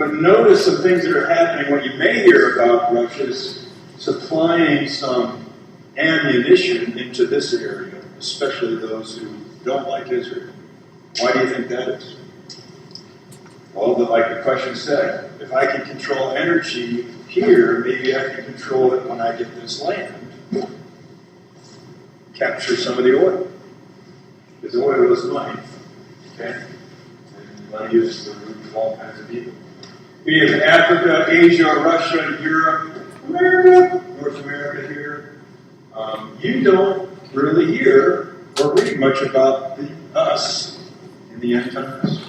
But notice some things that are happening. What you may hear about Russia is supplying some ammunition into this area, especially those who don't like Israel. Why do you think that is? Well, like the question said, if I can control energy here, maybe I can control it when I get this land. Capture some of the oil. Because oil is money. Okay? And money is the root of all kinds of evil. We have Africa, Asia, Russia, Europe, America, North America here. You don't really hear or read much about us in the end times.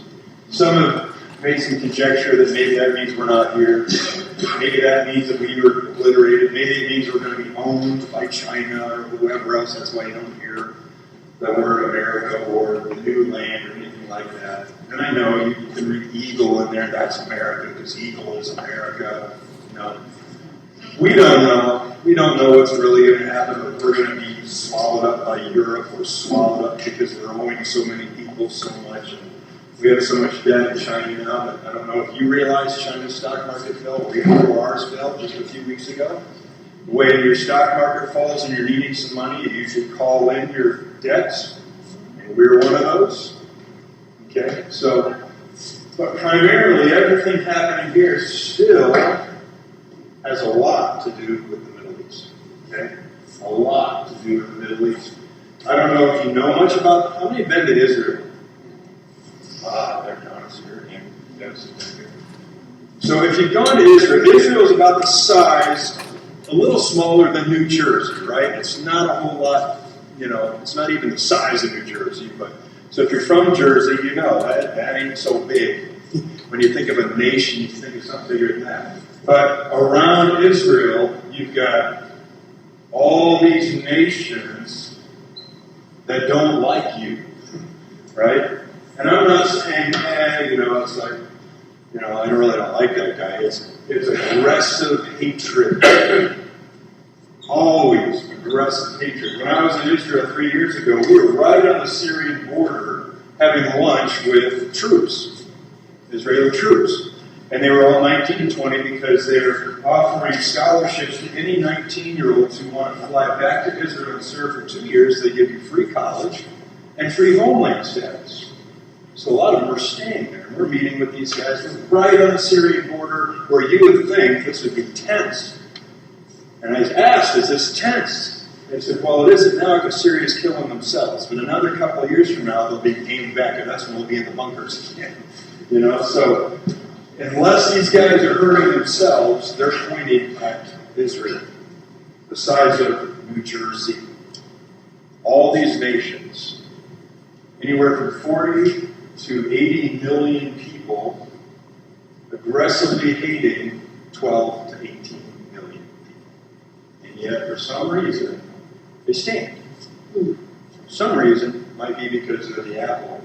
Some have made some conjecture that maybe that means we're not here. Maybe that means that we were obliterated. Maybe it means we're going to be owned by China or whoever else. That's why you don't hear the word America or the new land or anything like that. And I know you can read eagle in there. That's America because eagle is America. No. We don't know. We don't know what's really going to happen. But we're going to be swallowed up by Europe or swallowed up because we're owing so many people so much. And we have so much debt in China now that I don't know if you realize China's stock market fell. We know ours fell just a few weeks ago. When your stock market falls and you're needing some money, you should call in your debts. And we're one of those. Okay? So, but primarily everything happening here still has a lot to do with the Middle East. Okay? A lot to do with the Middle East. I don't know if you know much about, how many have been to Israel? They're down here. So if you've gone to Israel, Israel is about the size, a little smaller than New Jersey, right? It's not a whole lot, it's not even the size of New Jersey. But so if you're from Jersey, you know that ain't so big. When you think of a nation, you think of something bigger than that. But around Israel, you've got all these nations that don't like you, right? And I'm not saying, it's like, I really don't like that guy. It's aggressive hatred. Always aggressive hatred. When I was in Israel 3 years ago, we were right on the Syrian border having lunch with troops, Israeli troops. And they were all 19 and 20 because they're offering scholarships to any 19-year-olds who want to fly back to Israel and serve for 2 years. They give you free college and free homeland status. So a lot of them are staying there. And we're meeting with these guys right on the Syrian border where you would think this would be tense. And I asked, is this tense? They said, well, it isn't now because Syria's killing themselves. But another couple of years from now, they'll be aimed back at us and we'll be in the bunkers again. So unless these guys are hurting themselves, they're pointing at Israel. The size of New Jersey. All these nations. Anywhere from 40 to 80 million people aggressively hating 12 to 18 million people. And yet, for some reason, they stand. For some reason, it might be because of the apple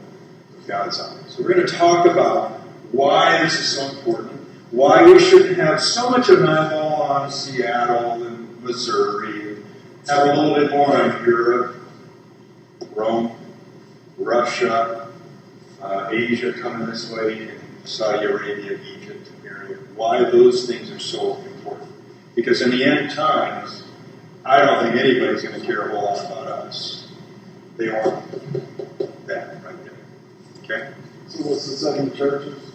of God's eye. So we're going to talk about why this is so important, why we shouldn't have so much of an eyeball on Seattle and Missouri, and have a little bit more on Europe, Rome, Russia, Asia coming this way, and Saudi Arabia, Egypt area. Why those things are so important. Because in the end times, I don't think anybody's going to care a whole lot about us. They want that right there. Okay? So what's the 7 churches?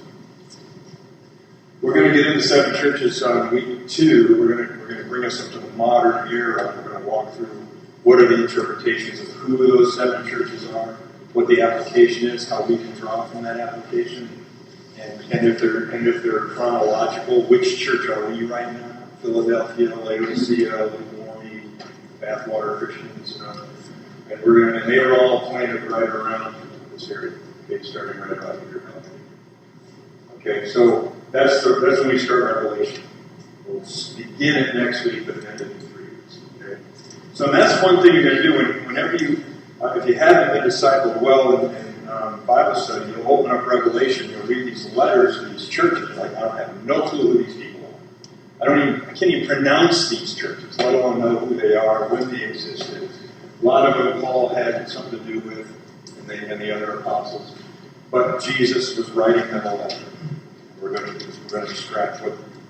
We're going to get into 7 churches on week 2. We're going to bring us up to the modern era. We're going to walk through what are the interpretations of who those 7 churches are, what the application is, how we can draw from that application, and if they're chronological, which church are we right now? Philadelphia, Laodicea, lukewarm, bathwater Christians, and they were all planted right around this area. Okay, starting right about here. Okay, so that's when we start Revelation. We'll begin it next week, but end it in 3 weeks. Okay, so that's one thing you're going to do whenever you. If you haven't been discipled well in Bible study, you'll open up Revelation, you'll read these letters to these churches. Like, I have no clue who these people are. I can't even pronounce these churches, let alone know who they are, when they existed. A lot of them Paul had something to do with, and the other apostles. But Jesus was writing them a letter. We're we're going to do is we're going to extract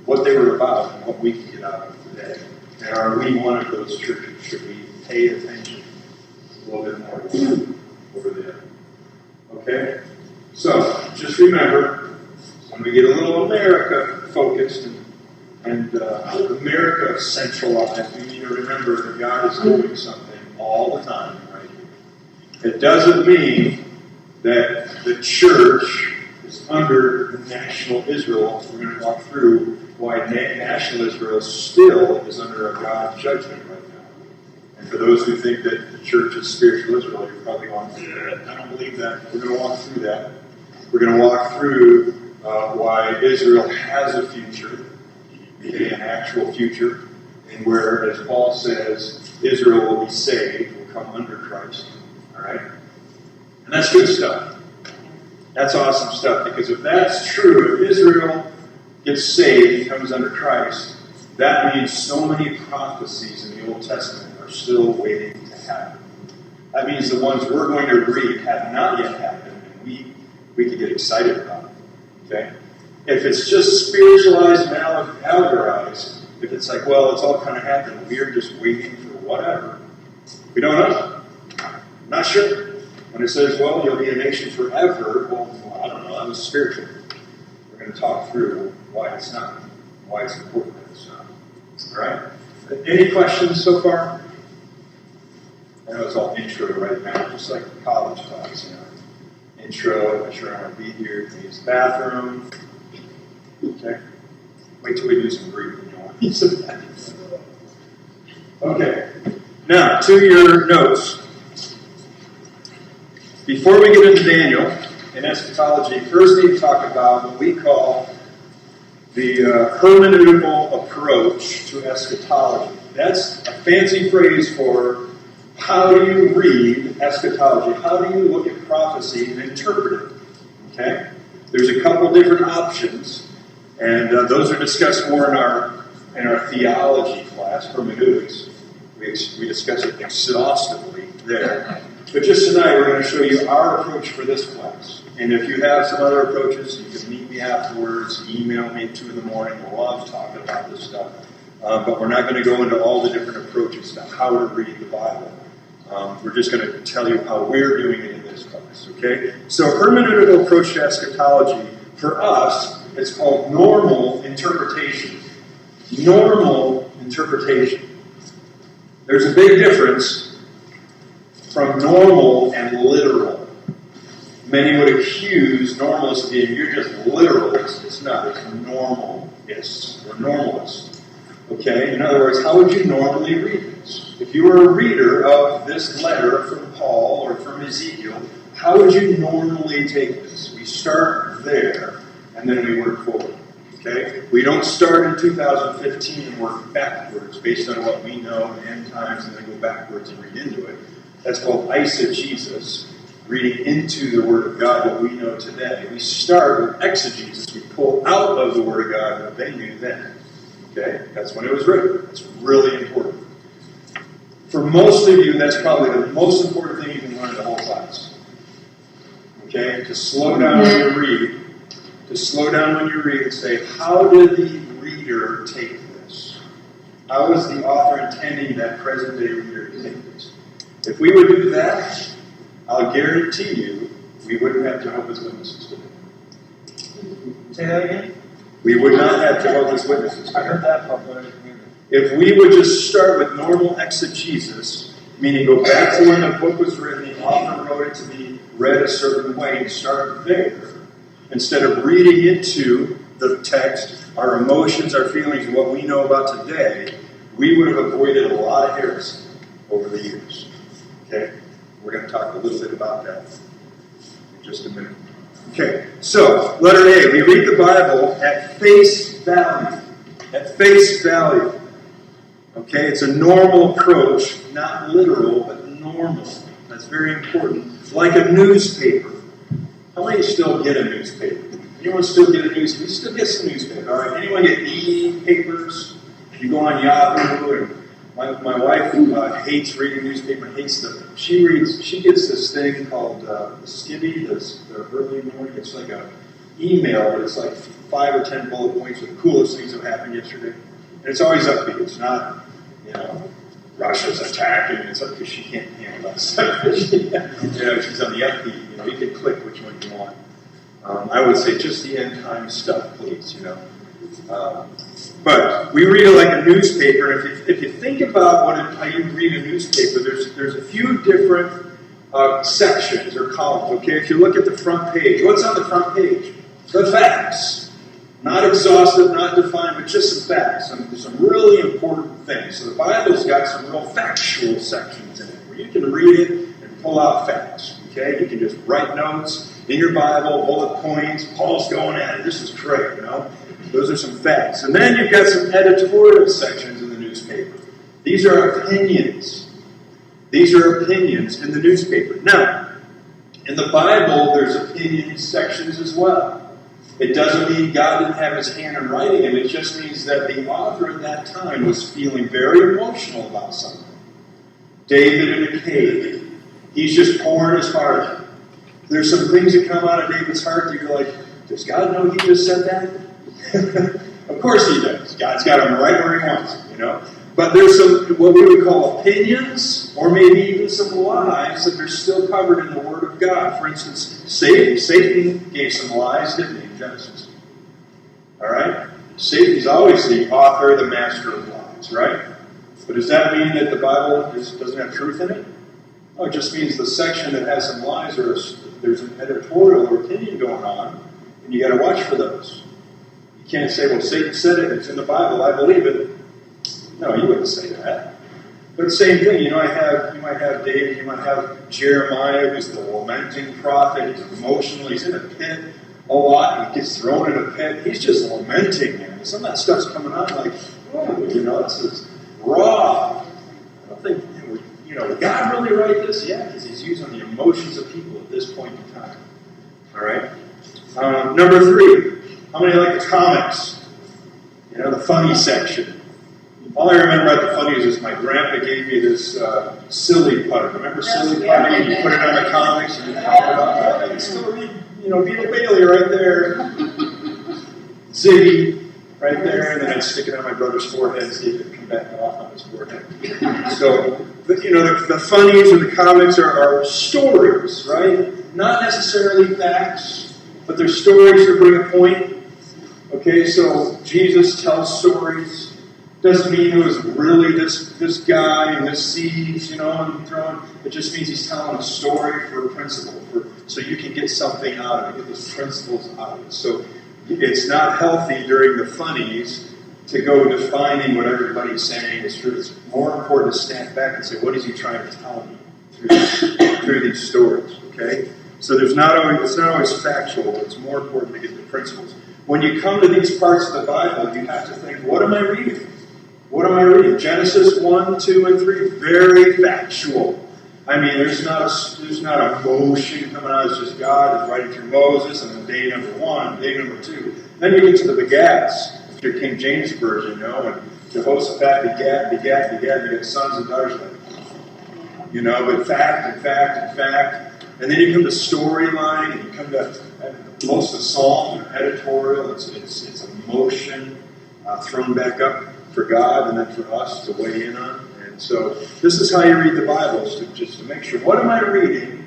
what they were about and what we can get out of it today. And are we one of those churches? Should we pay attention a little bit more over there? Okay? So, just remember, when we get a little America focused and America centralized, we need to remember that God is doing something all the time, right? It doesn't mean that the church is under national Israel. We're going to walk through why national Israel still is under a God judgment right now. And for those who think that the church is spiritual Israel, you're probably going, I don't believe that. We're going to walk through that. We're going to walk through why Israel has a future, an actual future, and where, as Paul says, Israel will be saved, will come under Christ. All right? And that's good stuff. That's awesome stuff, because if that's true, if Israel gets saved and comes under Christ, that means so many prophecies in the Old Testament are still waiting to happen. That means the ones we're going to read have not yet happened, and we can get excited about it. Okay? If it's just spiritualized and allegorized, if it's like, well, it's all kind of happened, we're just waiting for whatever, we don't know. Not sure. When it says, well, you'll be a nation forever, well, I don't know, that was spiritual. We're going to talk through why it's not, why it's important that it's not. All right? Any questions so far? I know it's all intro right now, just like a college class, you know. Intro, I'm sure I want to be here, use the bathroom. Okay? Wait till we do some breathing, you want to use the bathroom. Okay. Now, to your notes. Before we get into Daniel and eschatology, first we need to talk about what we call the hermeneutical approach to eschatology. That's a fancy phrase for how do you read eschatology? How do you look at prophecy and interpret it? Okay? There's a couple different options, and those are discussed more in our theology class, hermeneutics. We discuss it exhaustively there. But just tonight, we're going to show you our approach for this class. And if you have some other approaches, you can meet me afterwards, email me at 2 in the morning. We'll love talking about this stuff. But we're not going to go into all the different approaches to how to read the Bible. We're just going to tell you how we're doing it in this class. Okay? So hermeneutical approach to eschatology, for us, it's called normal interpretation. Normal interpretation. There's a big difference from normal and literal. Many would accuse normalists of being, you're just literalists. It's not. It's normalists. We're normalists. Okay? In other words, how would you normally read this? If you were a reader of this letter from Paul or from Ezekiel, how would you normally take this? We start there, and then we work forward. Okay? We don't start in 2015 and work backwards based on what we know in end times and then go backwards and read into it. That's called eisegesis, reading into the Word of God what we know today. We start with exegesis. We pull out of the Word of God what they knew then. Okay? That's when it was written. That's really important. For most of you, that's probably the most important thing you can learn in the whole class. Okay? To slow down when you read. To slow down when you read and say, how did the reader take this? How is the author intending that present-day reader to take this? If we would do that, I'll guarantee you, we wouldn't have Jehovah's Witnesses today. Say that again? We would not have Jehovah's Witnesses today. I heard that part, but I didn't hear it. If we would just start with normal exegesis, meaning go back to when the book was written, the author wrote it to be read a certain way, and start there, instead of reading into the text, our emotions, our feelings, and what we know about today, we would have avoided a lot of heresy over the years. Okay? We're going to talk a little bit about that in just a minute. Okay, so, letter A. We read the Bible at face value. At face value. Okay, it's a normal approach, not literal, but normal. That's very important. Like a newspaper. How many still get a newspaper? Anyone still get a newspaper? You still get some newspaper, all right? Anyone get e-papers? You go on Yahoo, and my wife hates reading newspaper, hates them. She gets this thing called the Skivvy, the early morning. It's like a email, but it's like 5 or 10 bullet points of the coolest things that happened yesterday. And it's always upbeat. It's not, Russia's attacking. It's up because she can't handle that stuff. She's on the upbeat. You can click which one you want. I would say just the end time stuff, please. But we read it like a newspaper. If you think about how you read a newspaper, there's a few different sections or columns. Okay, if you look at the front page, what's on the front page? The facts. Not exhaustive, not defined, but just some facts, some really important things. So the Bible's got some real factual sections in it where you can read it and pull out facts. Okay, you can just write notes in your Bible, bullet points. Paul's going at it. This is great, Those are some facts. And then you've got some editorial sections in the newspaper. These are opinions. These are opinions in the newspaper. Now, in the Bible, there's opinion sections as well. It doesn't mean God didn't have his hand in writing them. It just means that the author at that time was feeling very emotional about something. David in a cave. He's just pouring his heart out. There's some things that come out of David's heart that you're like, does God know he just said that? Of course he does. God's got him right where he wants him, But there's some, what we would call opinions, or maybe even some lies that are still covered in the Word of God. For instance, Satan gave some lies, didn't he, in Genesis? All right? Satan's always the author, the master of lies, right? But does that mean that the Bible doesn't have truth in it? No, it just means the section that has some lies, or there's an editorial or opinion going on, and you got to watch for those. You can't say, well, Satan said it, it's in the Bible, I believe it. No, you wouldn't say that. But same thing, you might have David, you might have Jeremiah, who's the lamenting prophet. He's emotional, he's in a pit a lot, he gets thrown in a pit. He's just lamenting, man. Some of that stuff's coming out like, this is raw. I don't think, did God really write this? Yeah, because he's using the emotions of people at this point in time. All right? Number 3, how many like the comics? The funny section. All I remember about the funnies is my grandpa gave me this silly putter. Remember silly putter? You put it on the comics and you count it up. I can still read, Beetle Bailey right there. Ziggy right there. And then I'd stick it on my brother's forehead and see if it would come back off on his forehead. So, the funnies and the comics are stories, right? Not necessarily facts, but they're stories that bring a point. Okay, so Jesus tells stories. Doesn't mean it was really this guy and this seeds, and throwing. It just means he's telling a story for a principle, so you can get something out of it, get those principles out of it. So it's not healthy during the funnies to go defining what everybody's saying is true. It's more important to stand back and say, what is he trying to tell me through these stories? Okay, so it's not always factual, but it's more important to get the principles. When you come to these parts of the Bible, you have to think, what am I reading? What am I reading? Genesis 1, 2, and 3, very factual. I mean, there's not emotion coming out. It's just God is writing through Moses, and then day number 1, day number 2. Then you get to the begats, if you're King James Version, and Jehoshaphat begat, you get sons and daughters, but fact and fact and fact. And then you come to storyline, and you come to most of the Psalms are editorial. It's emotion thrown back up for God and then for us to weigh in on. And so this is how you read the Bible, just to make sure, what am I reading?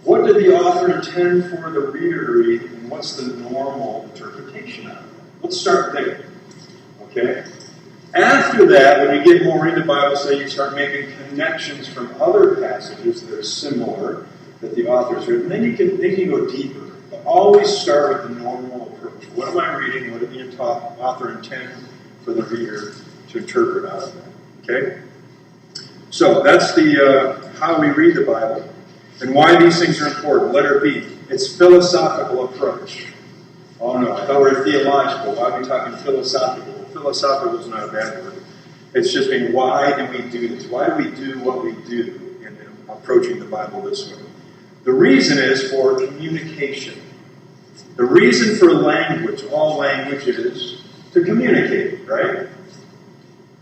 What did the author intend for the reader to read? And what's the normal interpretation of it? Let's start there. Okay? After that, when you get more into Bible study, you start making connections from other passages that are similar that the author's written. Then you can go deeper. But always start with the normal approach. What am I reading? What did the author intend for the reader to interpret out of that? Okay? So that's the how we read the Bible and why these things are important. Letter B. It's philosophical approach. Oh no, I thought we were theological. Why are we talking philosophical? Philosophical is not a bad word. It's just being, why do we do this? Why do we do what we do in approaching the Bible this way? The reason is for communication. The reason for language, all language is to communicate, right?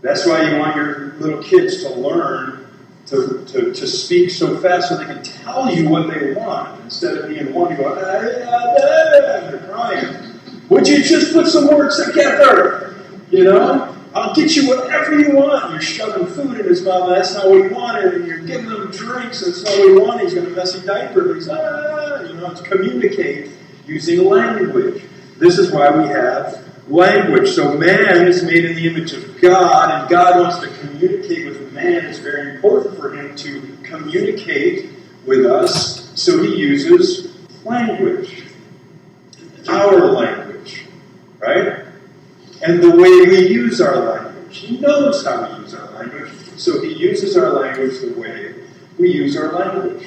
That's why you want your little kids to learn to speak so fast so they can tell you what they want. Instead of being one, you go, and they're crying. Would you just put some words together? You know? I'll get you whatever you want. You're shoving food in his mouth, and that's not what he wanted. And you're giving him drinks, and it's not what he wanted. He's got a messy diaper. But he's, it's communicate using language. This is why we have language. So man is made in the image of God, and God wants to communicate with man. It's very important for him to communicate with us, so he uses language. Our language, right? And the way we use our language. He knows how we use our language, so he uses our language the way we use our language.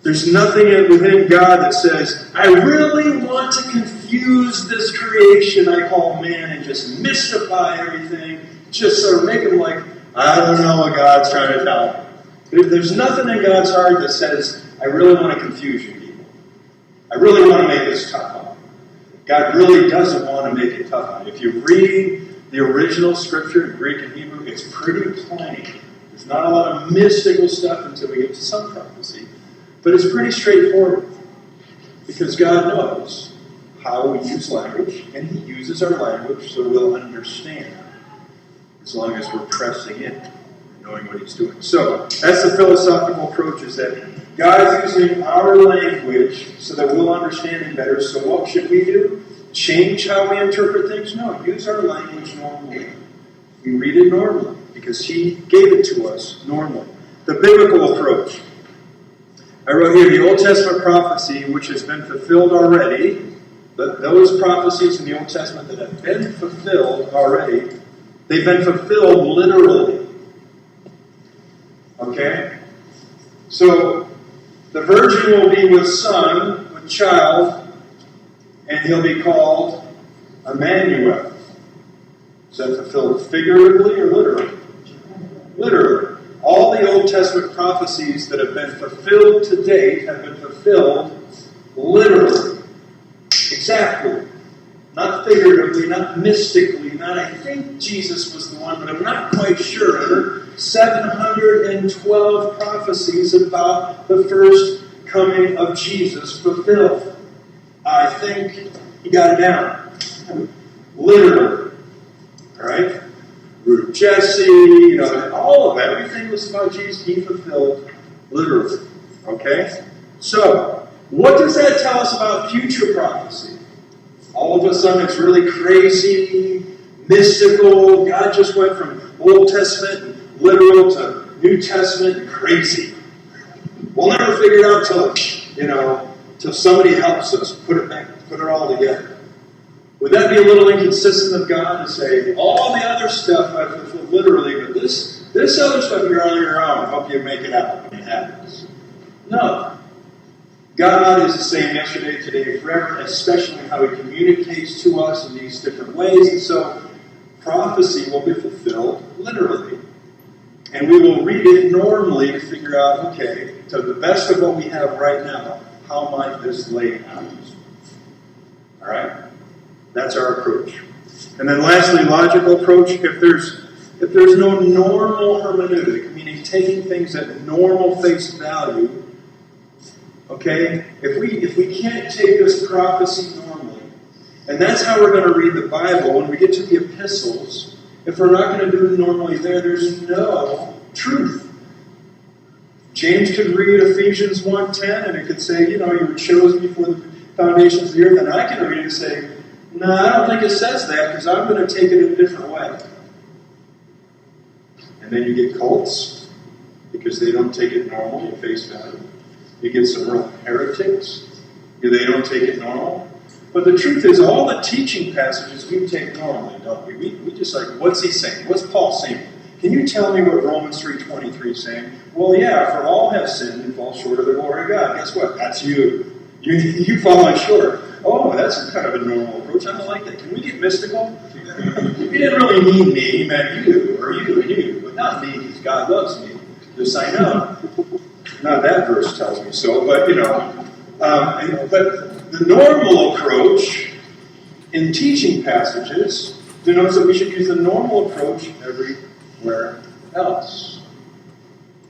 There's nothing within God that says, I really want to confuse this creation I call man and just mystify everything, just sort of make him like, I don't know what God's trying to tell me. There's nothing in God's heart that says, I really want to confuse you people. I really want to make this tough on you. God really doesn't want to make it tough on you. If you read the original scripture in Greek and Hebrew, it's pretty plain. There's not a lot of mystical stuff until we get to some prophecy. But it's pretty straightforward. Because God knows how we use language, and he uses our language so we'll understand. As long as we're pressing in and knowing what he's doing. So, that's the philosophical approach, is that God's using our language so that we'll understand him better. So what should we do? Change how we interpret things? No, use our language normally. We read it normally because he gave it to us normally. The biblical approach. I wrote here the Old Testament prophecy which has been fulfilled already. But those prophecies in the Old Testament that have been fulfilled already, they've been fulfilled literally. Okay? So, the virgin will be with son, with child, and he'll be called Emmanuel. Is that fulfilled figuratively or literally? Literally. All the Old Testament prophecies that have been fulfilled to date have been fulfilled literally. Exactly. Not figuratively, not mystically, not I think Jesus was the one, but I'm not quite sure. 712 prophecies about the first coming of Jesus fulfilled. I think he got it down. Literally. Alright? Root of Jesse, all of everything was about Jesus, he fulfilled literally. Okay? So, what does that tell us about future prophecy? All of a sudden it's really crazy, mystical. God just went from Old Testament and literal to New Testament and crazy. We'll never figure it out till somebody helps us put it all together. Would that be a little inconsistent of God to say, all the other stuff I fulfilled literally, but this other stuff you're on your own, help you make it out when it happens? No. God is the same yesterday, today, forever, especially how he communicates to us in these different ways. And so, prophecy will be fulfilled literally. And we will read it normally to figure out, okay, to the best of what we have right now, how might this lay out? Alright? That's our approach. And then lastly, logical approach. If there's no normal hermeneutic, meaning taking things at normal face value, okay, if we can't take this prophecy normally, and that's how we're going to read the Bible when we get to the epistles, if we're not going to do it normally there's no truth. James could read Ephesians 1:10 and it could say, you were chosen before the foundations of the earth, and I can read it and say, no, I don't think it says that because I'm going to take it in a different way. And then you get cults because they don't take it normally at face value. You get some real heretics because they don't take it normal. But the truth is, all the teaching passages we take normally, don't we? We just like, what's he saying? What's Paul saying? Can you tell me what Romans 3:23 is saying? Well, yeah, for all have sinned and fall short of the glory of God. Guess what? That's you. You falling short. Oh, that's kind of a normal approach. I don't like that. Can we get mystical? He didn't really mean me. He meant you, or you, and you. But not me, because God loves me. This I know. Not that verse tells me so, but but the normal approach in teaching passages denotes that we should use the normal approach everywhere else,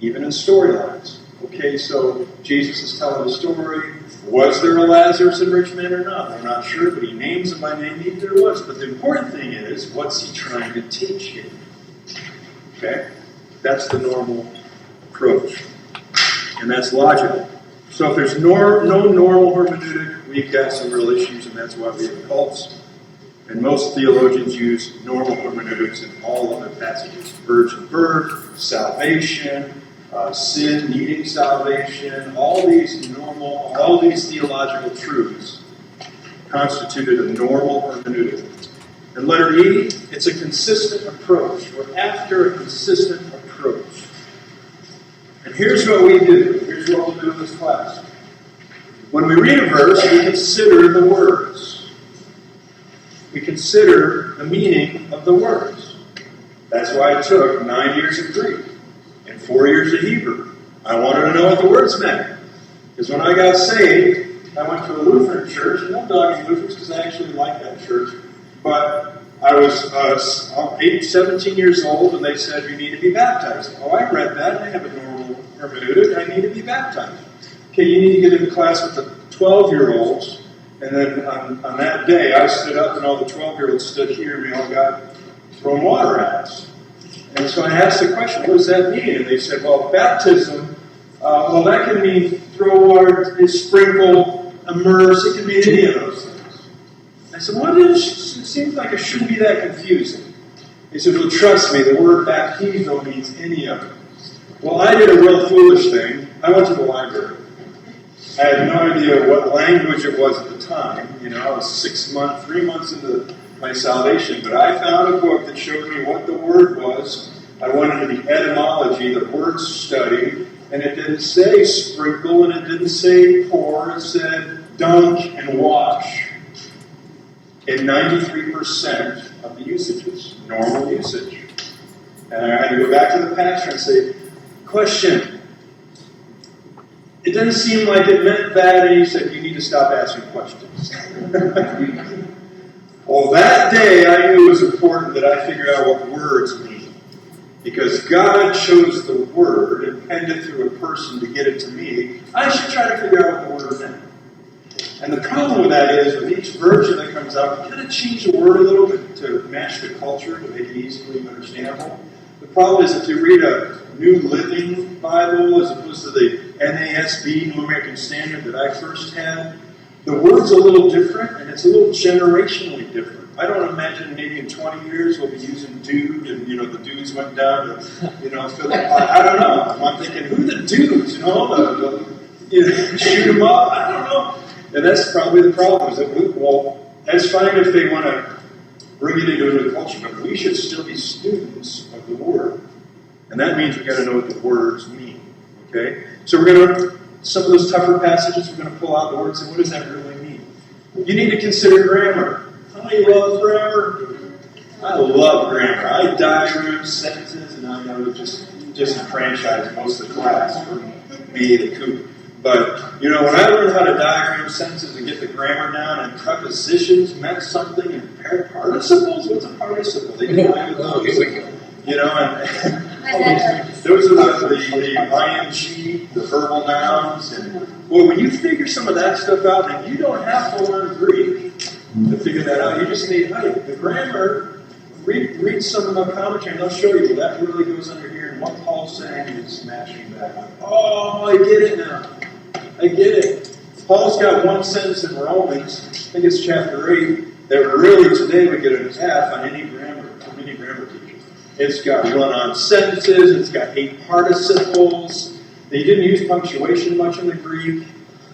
even in storylines. Okay, so Jesus is telling a story. Was there a Lazarus and rich man or not? I'm not sure, but he names them by name. Maybe there was. But the important thing is, what's he trying to teach here? Okay? That's the normal approach. And that's logical. So if there's no normal hermeneutic, we've got some real issues, and that's why we have cults. And most theologians use normal hermeneutics in all other passages. Virgin birth, salvation, sin needing salvation, all these theological truths constituted a normal hermeneutic. And letter E, it's a consistent approach. We're after a consistent approach. And here's what we do. Here's what we'll do in this class. When we read a verse, we consider the words. We consider the meaning of the words. That's why I took 9 years of Greek and 4 years of Hebrew. I wanted to know what the words meant. Because when I got saved, I went to a Lutheran church, and I'm dogging Lutherans because I actually like that church. But I was 17 years old, and they said, you need to be baptized. Oh, I read that. I have a normal hermeneutic. I need to be baptized. Okay, you need to get into class with the 12-year-olds. And then on that day, I stood up, and all the 12-year-olds stood here, and we all got thrown water at us. And so I asked the question, what does that mean? And they said, well, baptism, that can mean throw water, sprinkle, immerse. It can mean any of those things. I said, it seems like it shouldn't be that confusing. He said, well, trust me, the word baptizo means any of it. Well, I did a real foolish thing. I went to the library. I had no idea what language it was at the time. I was 3 months into my salvation, but I found a book that showed me what the word was. I went into the etymology, the word study, and it didn't say sprinkle, and it didn't say pour. It said dunk and wash. In 93% of the usages, normal usage. And I had to go back to the pastor and say, question. It didn't seem like it meant that, and he said, you need to stop asking questions. Well, that day I knew it was important that I figure out what words mean. Because God chose the word and penned it through a person to get it to me. I should try to figure out what the word meant. And the problem with that is, with each version that comes out, we kind of change the word a little bit to match the culture, to make it easily understandable. The problem is if you read a New Living Bible as opposed to the NASB, New American Standard, that I first had, the word's a little different, and it's a little generationally different. I don't imagine maybe in 20 years we'll be using dude, and the dudes went down to, Philip. I don't know. I'm thinking, who the dudes? Shoot them up? I don't know. And that's probably the problem. Is that that's fine if they want to bring it into a new culture, but we should still be students of the Word. And that means we've got to know what the words mean. Okay? So we're going to, some of those tougher passages, we're going to pull out the words and what does that really mean? You need to consider grammar. How many love grammar? I love grammar. I diagram sentences, and I know just enfranchise most of the class for me, the coop. But, when I learned how to diagram sentences and get the grammar down, and prepositions meant something, and participles, what's a participle? They didn't know those. And those are the ing, the verbal nouns. And, when you figure some of that stuff out, and you don't have to learn Greek to figure that out. You just need, the grammar, read some of the commentary, and they'll show you, that really goes under here, and what Paul's saying is matching that. Oh, I get it now. I get it. Paul's got one sentence in Romans, I think it's chapter 8, that really today we get an F on any grammar, from any grammar teacher. It's got run-on sentences, it's got 8 participles. They didn't use punctuation much in the Greek,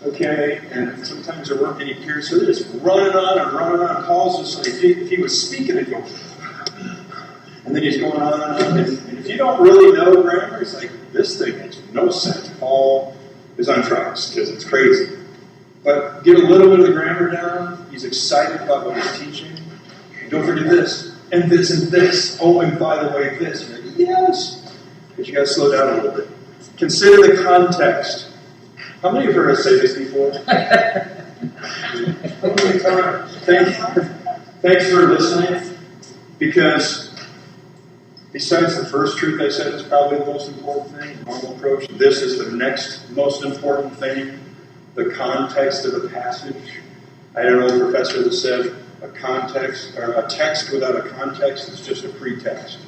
okay? And sometimes there weren't any periods, so they're just running on and running on. Paul's just, if he was speaking, he'd go, and then he's going on and on. And if you don't really know grammar, it's like, this thing makes no sense. Paul is on tracks because it's crazy. But get a little bit of the grammar down. He's excited about what he's teaching. And don't forget this, and this, and this. Oh, and by the way, this. You're like, yes. But you got to slow down a little bit. Consider the context. How many of you have heard us say this before? Thanks for listening. Because besides the first truth I said is probably the most important thing, normal approach, this is the next most important thing. the context of the passage. I don't know a professor that said a context or a text without a context is just a pretext.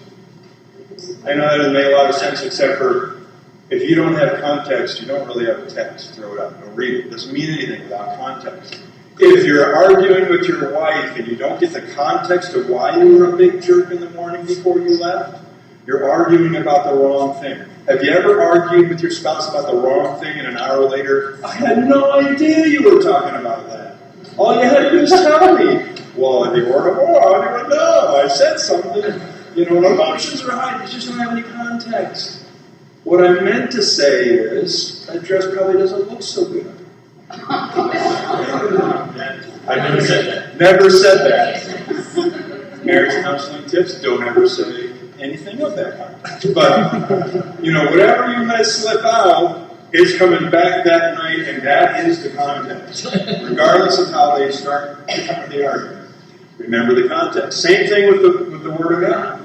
I know that doesn't make a lot of sense, except for if you don't have context, you don't really have a text. Throw it out. Don't read it. It doesn't mean anything without context. If you're arguing with your wife and you don't get the context of why you were a big jerk in the morning before you left, you're arguing about the wrong thing. Have you ever argued with your spouse about the wrong thing and an hour later, I had no idea you were talking about that. All you had to do was tell me. Well, if you were, I don't even know. I said something. Emotions are high. You just don't have any context. What I meant to say is, that dress probably doesn't look so good. I never said that. Never said that. Marriage counseling tips, don't ever say anything of that kind. But, whatever you let slip out is coming back that night, and that is the context. Regardless of how they start the argument. Remember the context. Same thing with the Word of God.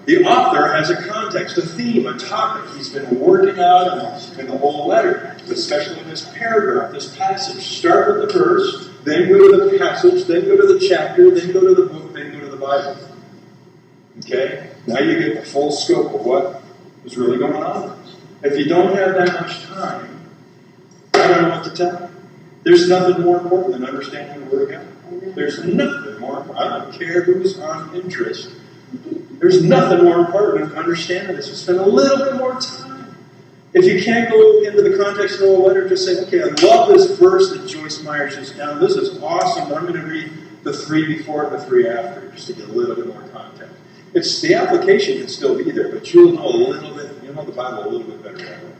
The author has a context, a theme, a topic he's been working out in the whole letter, especially in this paragraph, this passage. Start with the verse, then go to the passage, then go to the chapter, then go to the book, then go to the Bible. Okay? Now you get the full scope of what is really going on. If you don't have that much time, I don't know what to tell you. There's nothing more important than understanding the Word of God. There's nothing more important. I don't care who's on interest. There's nothing more important than understanding this. Just spend a little bit more time. If you can't go into the context of the whole letter, just say, okay, I love this verse that Joyce Myers just down. This is awesome. I'm going to read the 3 before and the 3 after, just to get a little bit more context. It's the application can still be there, but you'll know a little bit. You'll know the Bible a little bit better that way,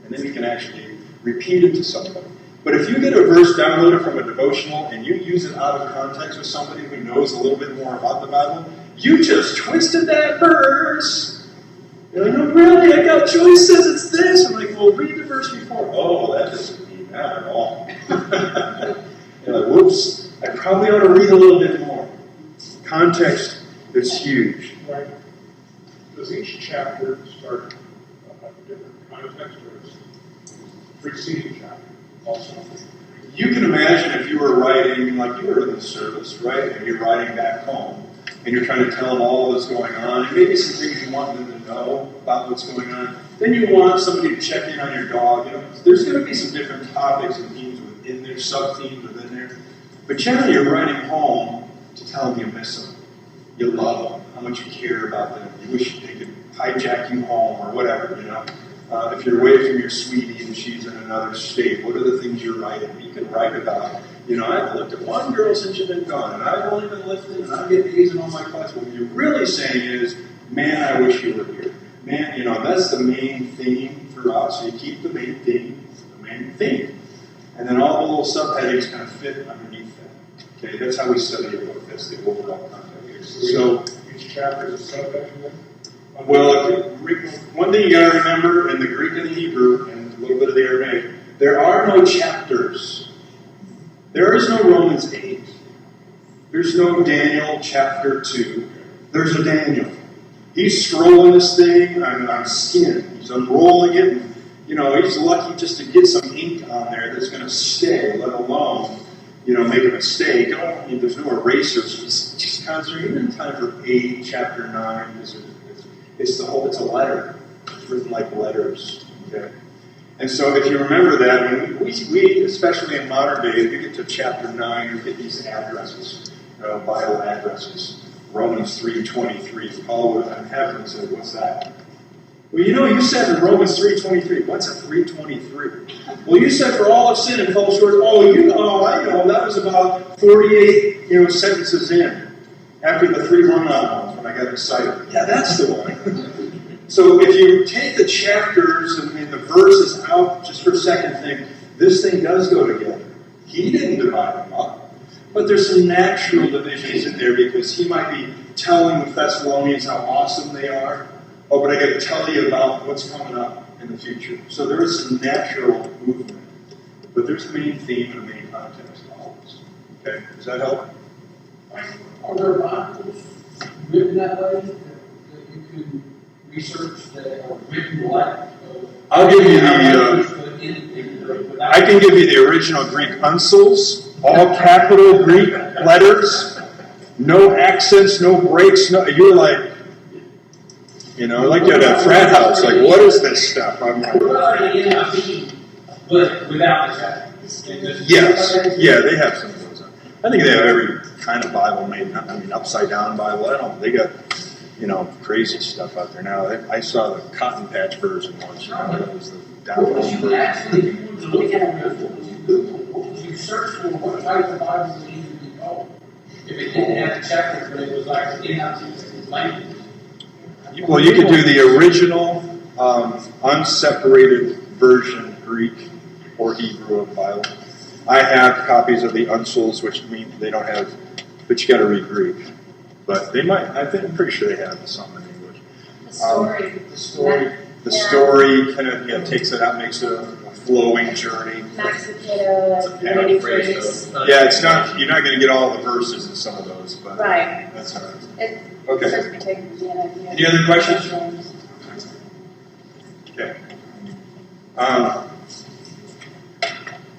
and then you can actually repeat it to somebody. But if you get a verse downloaded from a devotional and you use it out of context with somebody who knows a little bit more about the Bible, you just twisted that verse. You're like, no, really? I got Joyce says it's this. I'm like, well, read the verse before. Oh, that doesn't mean that at all. You're like, whoops. I probably ought to read a little bit more. Context is huge. Right. Does each chapter start a different context, or is preceding chapter also? You can imagine if you were writing, like you were in the service, right? And you're writing back home, and you're trying to tell them all that's going on, and maybe some things you want them to know about what's going on. Then you want somebody to check in on your dog. There's going to be some different topics and themes within there, sub-themes within there. But generally, you're writing home to tell them you miss them, you love them, how much you care about them. You wish they could hijack you home or whatever, If you're away from your sweetie and she's in another state, what are the things you're writing? You can write about, I haven't looked at one girl since you've been gone, and I've only been lifted, and I'm getting A's in all my classes. What you're really saying is, man, I wish you were here. Man, that's the main theme throughout, so you keep the main theme, And then all the little subheadings kind of fit underneath that. Okay, that's how we study a book. That's the overall context. So each chapter is a subsection. Well, one thing you got to remember in the Greek and the Hebrew, and a little bit of the Aramaic, there are no chapters. There is no Romans 8. There's no Daniel chapter 2. There's a Daniel. He's scrolling this thing on skin. He's unrolling it. And, he's lucky just to get some ink on there that's going to stay, let alone, make a mistake. There's no erasers. He's just concentrating in time for 8, chapter 9. It's a letter. It's written like letters. Okay? And so if you remember that, we especially in modern day, if you get to chapter 9, you get these addresses, Bible addresses. Romans 3:23. Paul would have heaven and said, what's that? Well, you said in Romans 3:23. What's a 3:23? Well, you said for all of sin and fall short. I know. That was about 48, sentences in. After the 3 run-on ones when I got excited. Yeah, that's the one. So if you take the chapters and the verses out just for a second, this thing does go together. He didn't divide them up. But there's some natural divisions in there because he might be telling the Thessalonians how awesome they are. Oh, but I got to tell you about what's coming up in the future. So there is some natural movement. But there's a main theme and a main context to all this. Okay, does that help? Are there Bibles written that way that you can research that are written like? I'll give you the. I can give you the original Greek uncials, all capital Greek letters, no accents, no breaks. No, you're like, like you're at a frat house. Like, what is this stuff? I'm like, but without the text. yes, yeah, they have some of those. I think they have every kind of Bible made. Upside down Bible. I don't know. They got, crazy stuff out there now. I saw the Cotton Patch version once. That was the What was download you version. actually look at? What was you Google? What was you search for? What type of Bible would even be called? If it didn't have the chapters, but it was like in language. Well, you could do the original, unseparated version Greek or Hebrew of the Bible. I have copies of the uncials, which mean they don't have, but you got to read Greek. But they might. I'm pretty sure they have some in English. The story kind of takes it out, makes it a flowing journey. Max Lucado, Unity Phrase. Yeah, it's not. You're not going to get all the verses in some of those, but Right. that's all right. It Okay. says we take Vienna. Any other questions? Okay.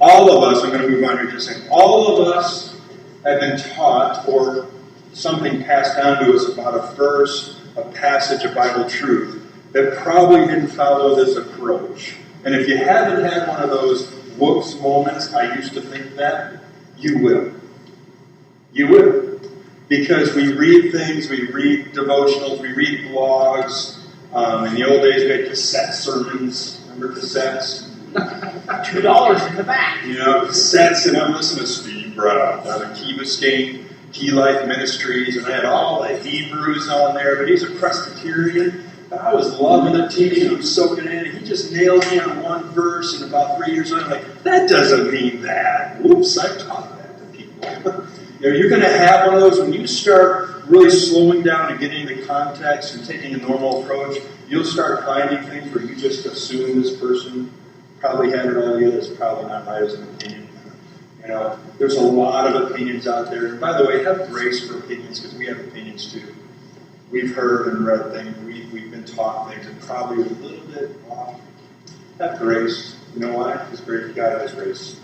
All of us, I'm going to move on here just saying, all of us have been taught or something passed down to us about a verse, a passage of Bible truth that probably didn't follow this approach. And if you haven't had one of those whoops moments, I used to think that, you will. You will. Because we read things, we read devotionals, we read blogs. In the old days, we had cassette sermons. Remember cassettes? $2 in the back. Cassettes, and I'm listening to Steve Brown down at Key Biscayne, Key Life Ministries, and I had all the Hebrews on there, but he's a Presbyterian. But I was loving the teaching, I was soaking in, and he just nailed me on one verse, and about 3 years later, I'm like, that doesn't mean that. Whoops, I taught that to people. You're going to have one of those when you start really slowing down and getting the context and taking a normal approach. You'll start finding things where you just assume this person probably had it all together. It's probably not right as an opinion. There's a lot of opinions out there. And by the way, have grace for opinions because we have opinions too. We've heard and read things. We've been taught things and probably a little bit off. Have grace. You know why? Because God has grace.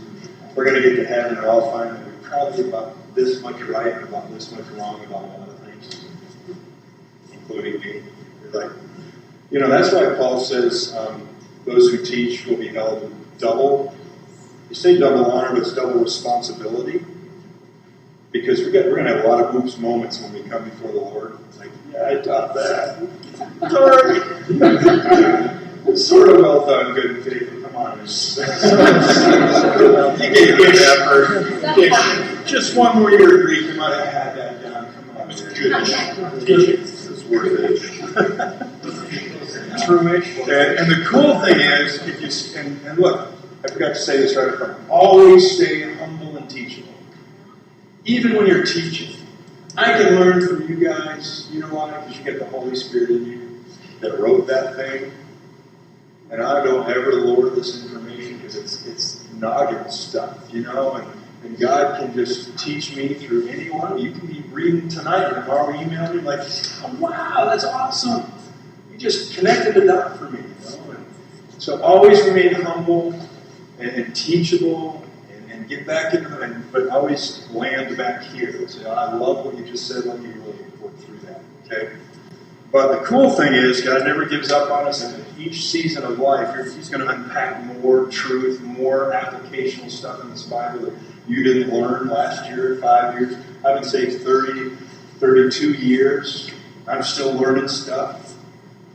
We're going to get to heaven and all find that we're probably about this much right and about this much wrong about a lot of things, including me. That's why Paul says those who teach will be held double. You say double honor, but it's double responsibility. Because we're going to have a lot of oops moments when we come before the Lord. Like, yeah, I taught that. Sorry. It's sort of well done, good and faithful. Come on. You gave good effort. Just one more year of Greek, you might have had that down. Come on. It's good. It's worth it. True-ish. And the cool thing is, if you and look, I forgot to say this right up front. Always stay humble and teachable. Even when you're teaching. I can learn from you guys. You know why? Because you get the Holy Spirit in you that wrote that thing. And I don't ever lower this information because it's noggin stuff, and God can just teach me through anyone. You can be reading tonight and tomorrow email me like, oh, wow, that's awesome. You just connected the dot for me, And so always remain humble and teachable and get back into it, but always land back here. So I love what you just said. Let me really work through that, okay? But the cool thing is, God never gives up on us, and in each season of life, He's going to unpack more truth, more applicational stuff in this Bible that you didn't learn last year, 5 years. I've been saved 32 years. I'm still learning stuff.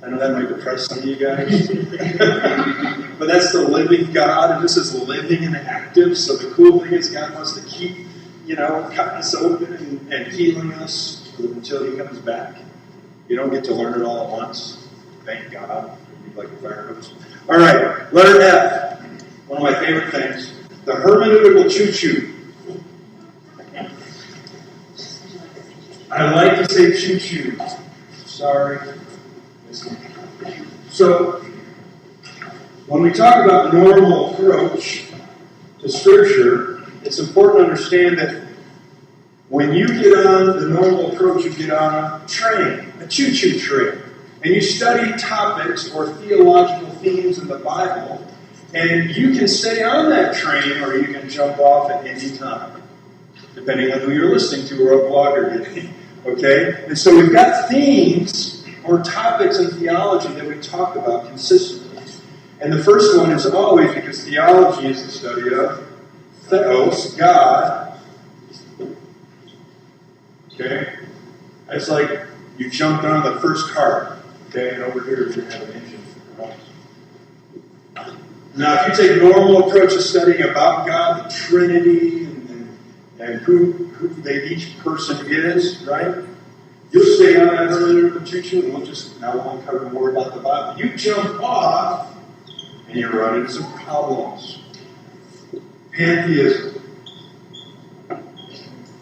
I know that might depress some of you guys. But that's the living God, and this is living and active. So the cool thing is God wants to keep, cutting us open and healing us until He comes back. You don't get to learn it all at once. Thank God. You'd like a fire hose. All right, letter F. One of my favorite things. The hermeneutical choo-choo. I like to say choo-choo. Sorry. So, when we talk about normal approach to Scripture, it's important to understand that when you get on the normal approach, you get on a train, a choo-choo train, and you study topics or theological themes in the Bible, And you can stay on that train or you can jump off at any time, depending on who you're listening to or what blog you're getting. Okay? And so we've got themes or topics in theology that we talk about consistently. And the first one is always, because theology is the study of theos, God. Okay? It's like you jumped on the first car. Okay? And over here you have an engine for your house. Now, if you take normal approach to studying about God, the Trinity, and who each person is, right? You'll stay on that hermeneutical teaching, and we'll uncover more about the Bible. You jump off, and you run into some problems. Pantheism.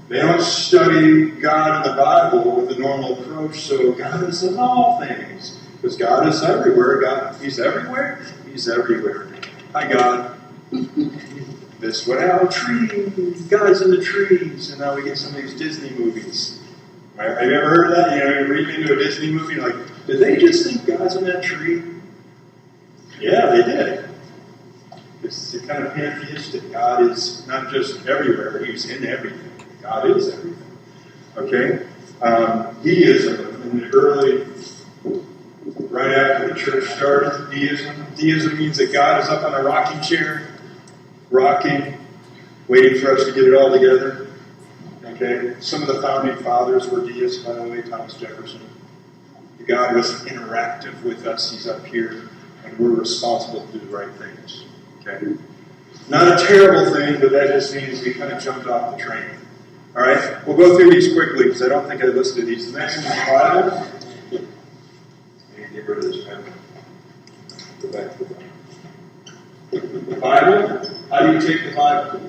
They don't study God in the Bible with the normal approach, so God is in all things. Because God is everywhere. He's everywhere? He's everywhere. Hi, God. This way, trees. God's in the trees. And now we get some of these Disney movies. Right? Have you ever heard of that? You read into a Disney movie, like, did they just think God's in that tree? Yeah, they did. It's kind of pantheistic. God is not just everywhere, He's in everything. God is everything. Okay? Deism, in the early, right after the church started, Deism means that God is up on a rocking chair, rocking, waiting for us to get it all together. Okay? Some of the founding fathers were deists, by the way, Thomas Jefferson. God was interactive with us. He's up here, and we're responsible to do the right things. Okay? Not a terrible thing, but that just means we kind of jumped off the train. All right? We'll go through these quickly, because I don't think I listed these. The next one is the Bible. Get rid of this pen. Go back to the Bible. The Bible, how do you take the Bible?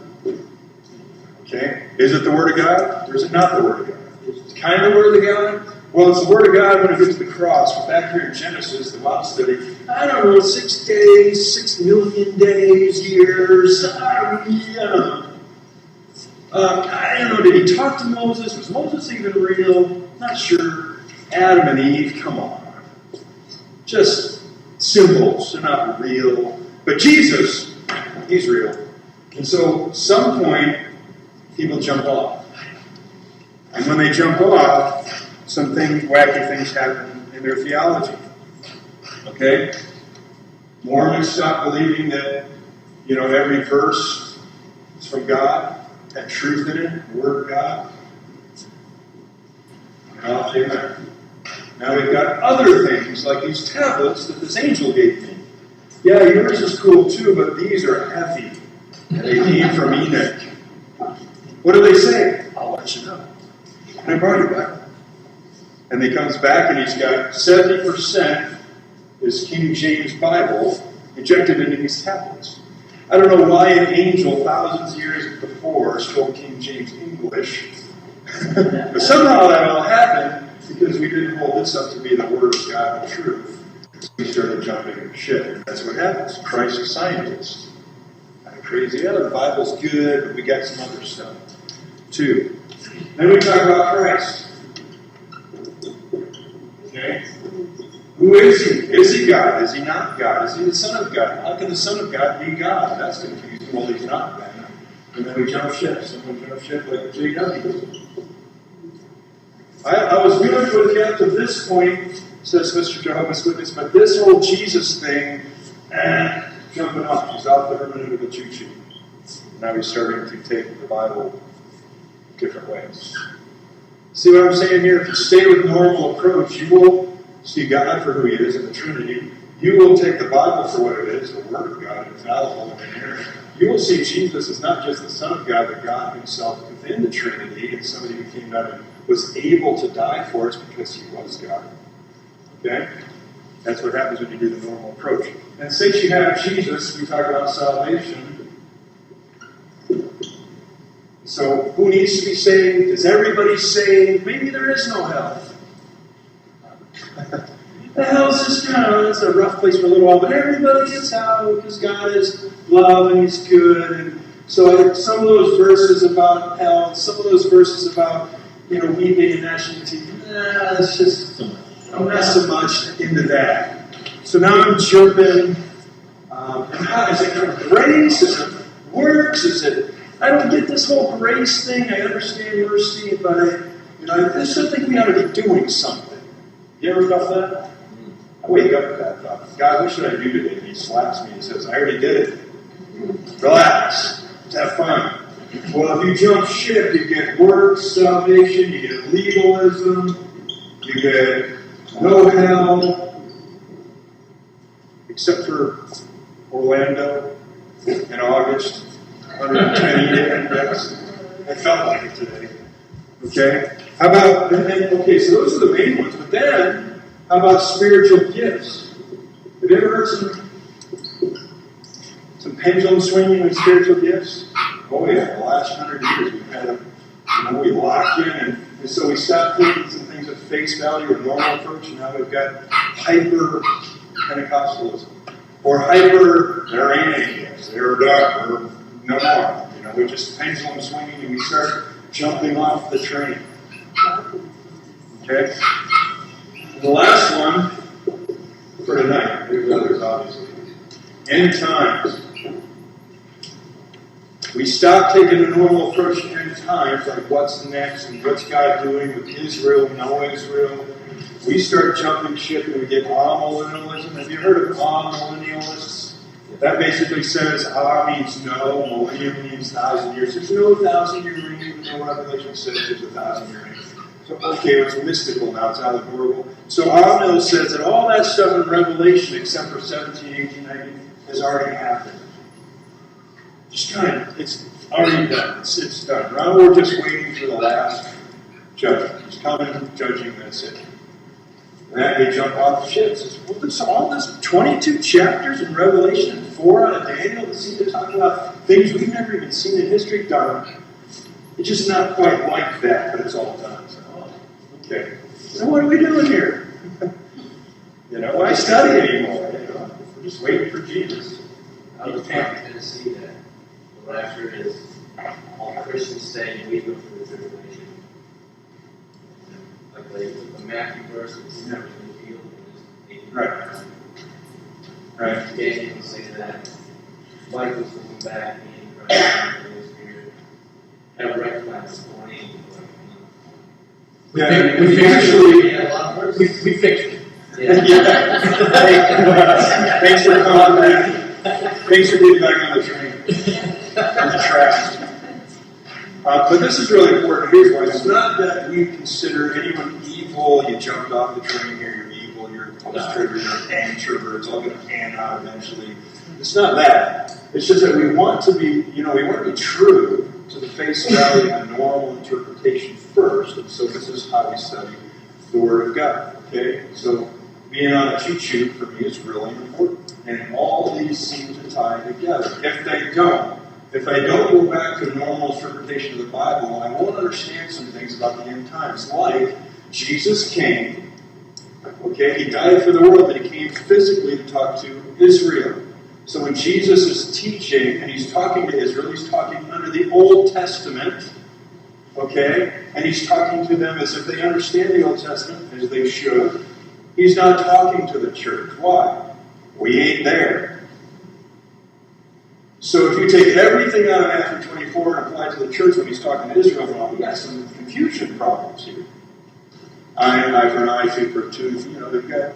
Okay? Is it the Word of God, or is it not the Word of God? It's kind of the Word of God. Well, it's the Word of God when it gets to the cross. We're back here in Genesis, the Bible study. I don't know, 6 days, 6 million days, years. I don't know. I don't know, did he talk to Moses? Was Moses even real? Not sure. Adam and Eve, come on. Just symbols, they're not real. But Jesus, He's real. And so, some point, people jump off. And when they jump off, wacky things happen in their theology. Okay? Mormons stop believing that, every verse is from God, had truth in it, the Word of God. Amen. Now we've got other things, like these tablets that this angel gave me. Yeah, yours is cool too, but these are heavy. And they came from Enoch. What do they say? I'll let you know. And I brought it back. And he comes back and he's got 70% his King James Bible injected into these tablets. I don't know why an angel thousands of years before spoke King James English. But somehow that all happened because we didn't hold this up to be the Word of God and truth. We started jumping ship. That's what happens. Christ is scientist. Kind of crazy. Yeah, the Bible's good, but we got some other stuff too. Then we talk about Christ. Okay? Who is He? Is He God? Is He not God? Is He the Son of God? How can the Son of God be God? That's confusing. Well, He's not God. And then we jump ship. Someone jump ship like J.W. I was good with you up to this point, says Mr. Jehovah's Witness, but this whole Jesus thing, jumping off. He's out the hermeneutical cheat sheet. Now he's starting to take the Bible different ways. See what I'm saying here? If you stay with normal approach, you will see God for who He is in the Trinity. You will take the Bible for what it is, the Word of God, infallible and inerrant. You will see Jesus as not just the Son of God, but God Himself within the Trinity, and somebody who came down and was able to die for us because He was God. Okay? That's what happens when you do the normal approach. And since you have Jesus, we talk about salvation. So, who needs to be saved? Is everybody saved? Maybe there is no hell. The hell's just it's a rough place for a little while, but everybody gets out because God is love and He's good. And so some of those verses about hell, some of those verses about, weeping and gnashing of teeth, it's just, I'm not so much into that. So now I'm jumping Is it grace? Is it works? Is it? I don't get this whole grace thing. I understand mercy, but I still think we ought to be doing something. You ever felt that? I wake up with that thought. God, what should I do today? And he slaps me and says, I already did it. Relax. Let's have fun. Well, if you jump ship, you get works, salvation, you get legalism, you get no hell, except for Orlando in August, 110 index. I felt like it today. Okay? How about, okay, so those are the main ones, but then, how about spiritual gifts? Have you ever heard some pendulum swinging with spiritual gifts? Oh yeah, the last 100 years we've had them, we lock in, and so we stopped taking some things at face value or normal approach, and now we've got hyper Pentecostalism. Or hyper, there ain't any gifts, they're done, or no more. We're just pendulum swinging and we start jumping off the train. Okay? And the last one for tonight, there's others obviously. End times. We stop taking a normal approach to end times, like what's next and what's God doing with Israel, no Israel. We start jumping ship and we get amillennialism. Have you heard of amillennialists? That basically says means no, millennium means 1,000 years. There's no 1,000-year reign, even though Revelation says there's a 1,000-year reign. So, okay, it's mystical now, it's allegorical. So Amil says that all that stuff in Revelation, except for 17, 18, 19, has already happened. Just kind of, it's already done. It's done. Now we're just waiting for the last judgment. He's coming, judging, that's it. And then they jump off the ship. Says, well, there's all this 22 chapters in Revelation and 4 out of Daniel that seem to talk about things we've never even seen in history done. It's just not quite like that, but it's all done. So, okay. So what are we doing here? Why study anymore? We're just waiting for Jesus. I was trying to see that the rapture is all Christians saying we go through the tribulation. Like the Matthew verse is never revealed. Right. Right. Daniel can say that. Michael's coming back, being Christ, the Holy Spirit. Have recognized the morning. We actually we fixed it. Yeah. Thanks for coming back. Thanks for getting back on the train. On the tracks. But this is really important. Here's why. It's not that we consider anyone evil. You jumped off the train here, you're evil, you're a post-trigger, you're an introvert, it's all going to pan out eventually. It's not that. It's just that we want to be, we want to be true to the face value and normal interpretation first. And so this is how we study the Word of God. Okay? So being on a cheat sheet for me is really important. And all these seem to tie together. If I don't go back to normal interpretation of the Bible, I won't understand some things about the end times. Like, Jesus came, okay, he died for the world, but he came physically to talk to Israel. So when Jesus is teaching and he's talking to Israel, he's talking under the Old Testament, okay? And he's talking to them as if they understand the Old Testament, as they should. He's not talking to the church. Why? We ain't there. So if you take everything out of Matthew 24 and apply it to the church when he's talking to Israel, well, we got some confusion problems here. Eye for an eye, tooth for a tooth, they've got...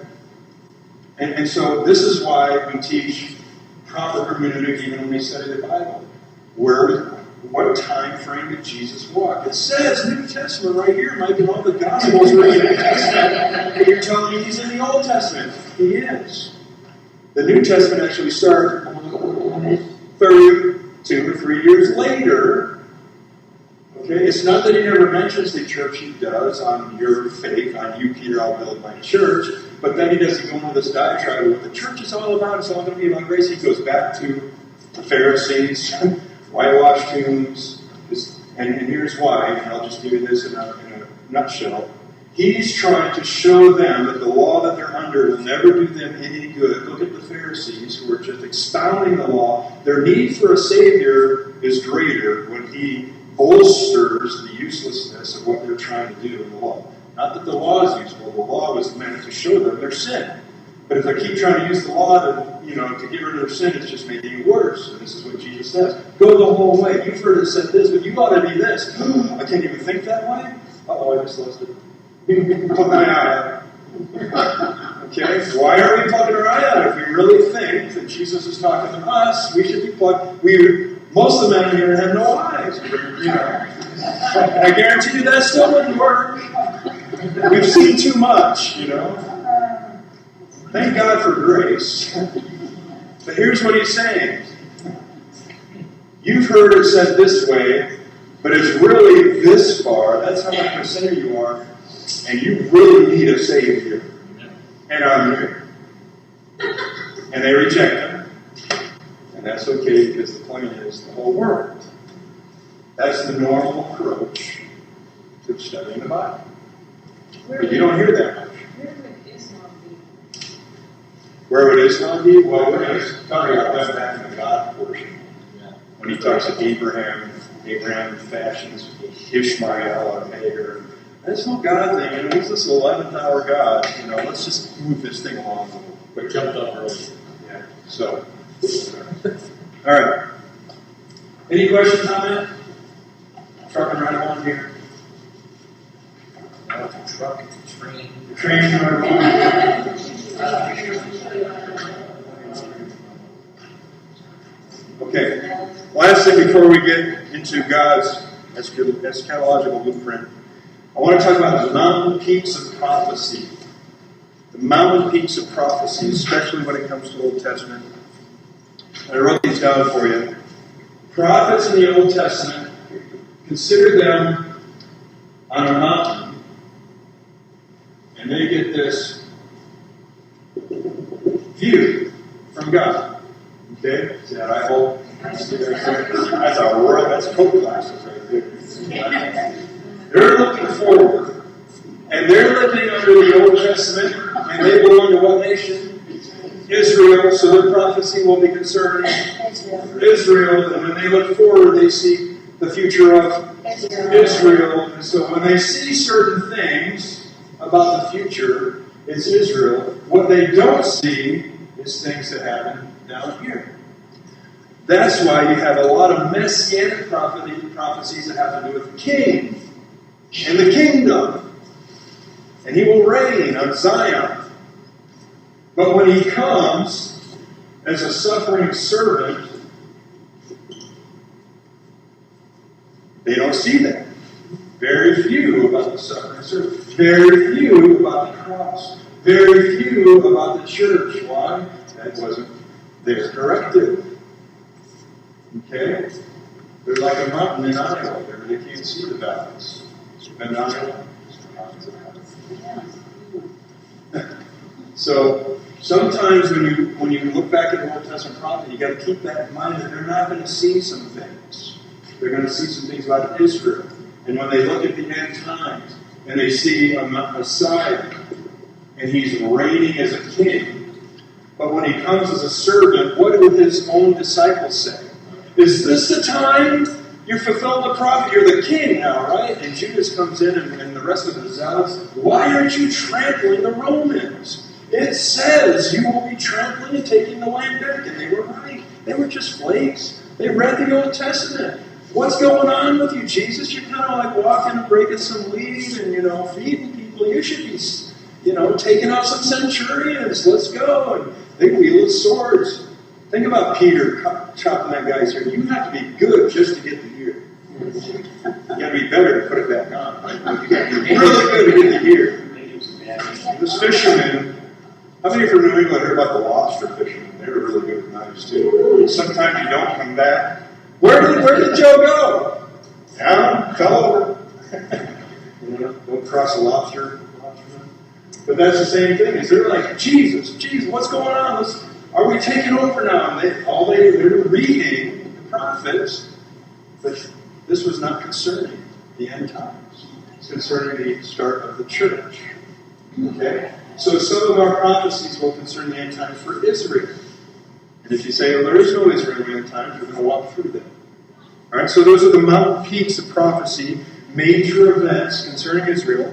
And so this is why we teach proper hermeneutic even when we study the Bible. What time frame did Jesus walk? It says New Testament right here, Mike, in all the Gospels are in the New Testament. But you're telling me he's in the Old Testament. He is. The New Testament actually started 32 or 3 years later. Okay, it's not that he never mentions the church. He does on your faith, on you, Peter, I'll build my church. But then he doesn't go into this diatribe of what the church is all about. It's all going to be about grace. He goes back to the Pharisees, whitewashed tombs, and here's why, and I'll just give you this in a nutshell. He's trying to show them that the law that they're under will never do them any good. Look at the Pharisees who are just expounding the law. Their need for a Savior is greater when he bolsters the uselessness of what they're trying to do in the law. Not that the law is useful. The law was meant to show them their sin. But if I keep trying to use the law to get rid of their sin, it's just making it worse. And this is what Jesus says. Go the whole way. You've heard it said this, but you ought to be this. I can't even think that way? Uh-oh, I just lost it. Put my eye out. Okay? Why are we plugging our eye out? If we really think that Jesus is talking to us, we should be plugged. Most of the men here have no eyes. I guarantee you that still wouldn't work. We've seen too much, Thank God for grace. But here's what he's saying. You've heard it said this way, but it's really this far. That's how much of a sinner you are. And you really need a Savior. And I'm here. And they reject him. And that's okay because the point is the whole world. That's the normal approach to studying the Bible. But you don't hear that much. Where would Islam be? Well, we're going to talk about that back in the God portion. When he talks to Abraham fashions Ishmael or Hagar. That's no God thing. He's this 11th hour God. Let's just move this thing along a little. But jumped up early. Yeah. So, all right. Any questions on that? Trucking right along here. Truck, train. Training right along. Okay. Last thing before we get into God's eschatological blueprint, I want to talk about the mountain peaks of prophecy. The mountain peaks of prophecy, especially when it comes to Old Testament. I wrote these down for you. Prophets in the Old Testament, consider them on a mountain, and they get this view from God. Okay? See that I hope? That's that's Coke glasses right there. They're looking forward, and they're living under the Old Testament, and they belong to what nation? Israel, so their prophecy will be concerning Israel, and when they look forward, they see the future of Israel. And so when they see certain things about the future, it's Israel. What they don't see is things that happen down here. That's why you have a lot of messianic prophecies that have to do with the king and the kingdom. And he will reign on Zion. But when he comes as a suffering servant, they don't see that. Very few about the suffering servant. Very few about the cross. Very few about the church. Why? That wasn't their directive. Okay? They're like a mountain in Iowa. They can't see the valleys. You've been to Iowa? So sometimes when you look back at the Old Testament prophet, you got to keep that in mind that they're not going to see some things. They're going to see some things about Israel. And when they look at the end times and they see a Messiah and he's reigning as a king, but when he comes as a servant, what do his own disciples say? Is this the time you fulfill the prophet? You're the king now, right? And Judas comes in and the rest of the zealots, why aren't you trampling the Romans? It says you will be trampling and taking the land back. And they were right. They were just flakes. They read the Old Testament. What's going on with you, Jesus? You're kind of like walking and breaking some leaves and, feeding people. You should be, taking out some centurions. Let's go. And they wielded swords. Think about Peter chopping that guy's hair. You have to be good just to get the ear. You got to be better to put it back on. Right? You got to be really good to get the ear. This fisherman, how many from New England heard about the lobster fishermen? They were really good with knives too. Sometimes you don't come back. Where did Joe go? Down, fell over. Don't cross a lobster. But that's the same thing. Is they're like, Jesus, what's going on? Are we taking over now? They're reading the prophets, but this was not concerning the end times. It's concerning the start of the church. Okay? So some of our prophecies will concern the end times for Israel. And if you say, well, there is no Israel in the end times, we're going to walk through them. All right, so those are the mountain peaks of prophecy, major events concerning Israel.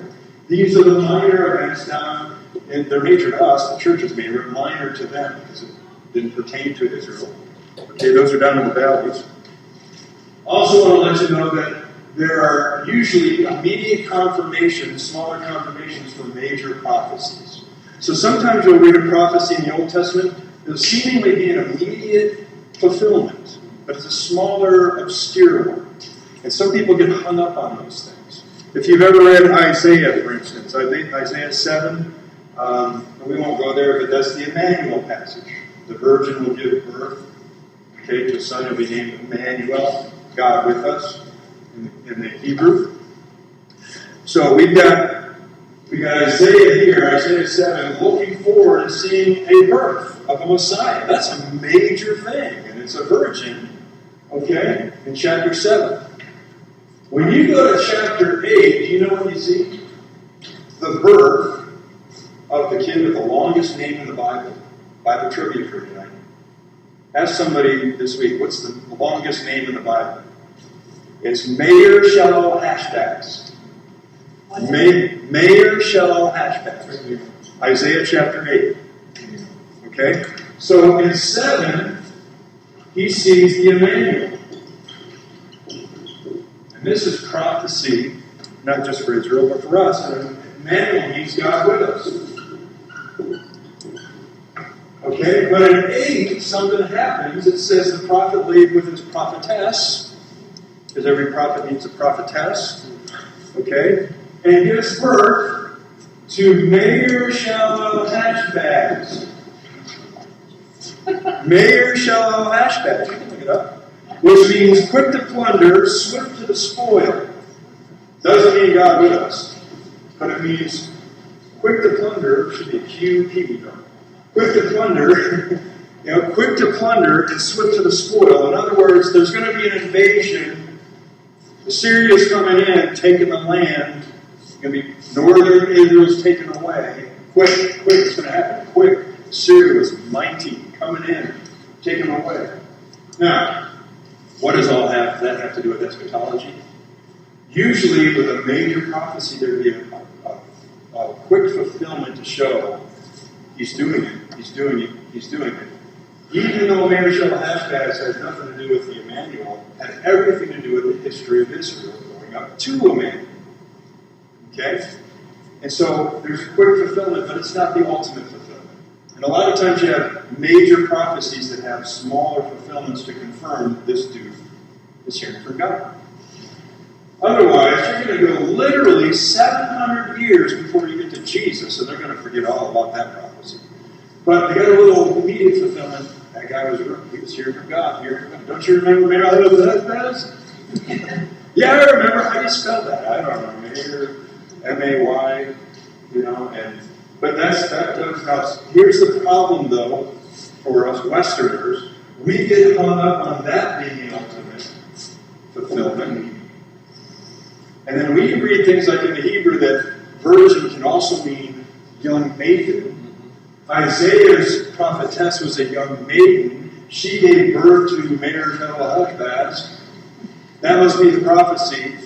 These are the minor events down and they're major to us, the churches may, they're minor to them because it didn't pertain to Israel. Okay, those are down in the valleys. Also want to let you know that there are usually immediate confirmations, smaller confirmations for major prophecies. So sometimes you'll read a prophecy in the Old Testament, it'll seemingly be an immediate fulfillment, but it's a smaller, obscure one. And some people get hung up on those things. If you've ever read Isaiah, for instance, Isaiah 7, we won't go there, but that's the Emmanuel passage. The virgin will give birth, okay, to a son who will be named Emmanuel, God with us, in the Hebrew. So we got Isaiah here, Isaiah 7, looking forward to seeing a birth of a Messiah. That's a major thing, and it's a virgin, okay, in chapter 7. When you go to chapter 8, do you know what you see? The birth of the kid with the longest name in the Bible. Bible trivia for tonight. Ask somebody this week, what's the longest name in the Bible? It's Meir Shalal Hashbaz. Meir Shalal Hashbaz. Isaiah chapter 8. Okay? So in 7, he sees the Emmanuel. And this is prophecy, not just for Israel, but for us. And Emmanuel means God with us. Okay? But in 8, something happens. It says the prophet laid with his prophetess, because every prophet needs a prophetess. Okay? And gives birth to Meir Shalal Hashbaz. Meir Shalal Hashbaz. You can look it up. Which means quick to plunder, swift to the spoil. Doesn't mean God with us. But it means quick to plunder, should be QP, though. Quick to plunder, quick to plunder and swift to the spoil. In other words, there's going to be an invasion. Assyria's coming in, taking the land. It's going to be northern Israel's taken away. Quick, it's going to happen. Quick. Assyria was mighty, coming in, taken away. Now, what does all that have to do with eschatology? Usually, with a major prophecy, there would be a quick fulfillment to show he's doing it. Even though Meir Shalal Hashbaz has nothing to do with the Emmanuel, it has everything to do with the history of Israel going up to Emmanuel. Okay? And so there's a quick fulfillment, but it's not the ultimate fulfillment. And a lot of times you have major prophecies that have smaller fulfillments to confirm that this dude is hearing from God. Otherwise, you're going to go literally 700 years before you get to Jesus, and they're going to forget all about that prophecy. But they got a little immediate fulfillment. That guy was hearing from God. Don't you remember Meir Hashbaz? Yeah, I remember. How do you spell that? I don't know. Meir, M-A-Y, but that does us. Here's the problem, though, for us Westerners. We get hung up on that being the ultimate fulfillment. And then we read things like in the Hebrew that virgin can also mean young maiden. Isaiah's prophetess was a young maiden. She gave birth to Meir Shalal Hashbaz. That must be the prophecy.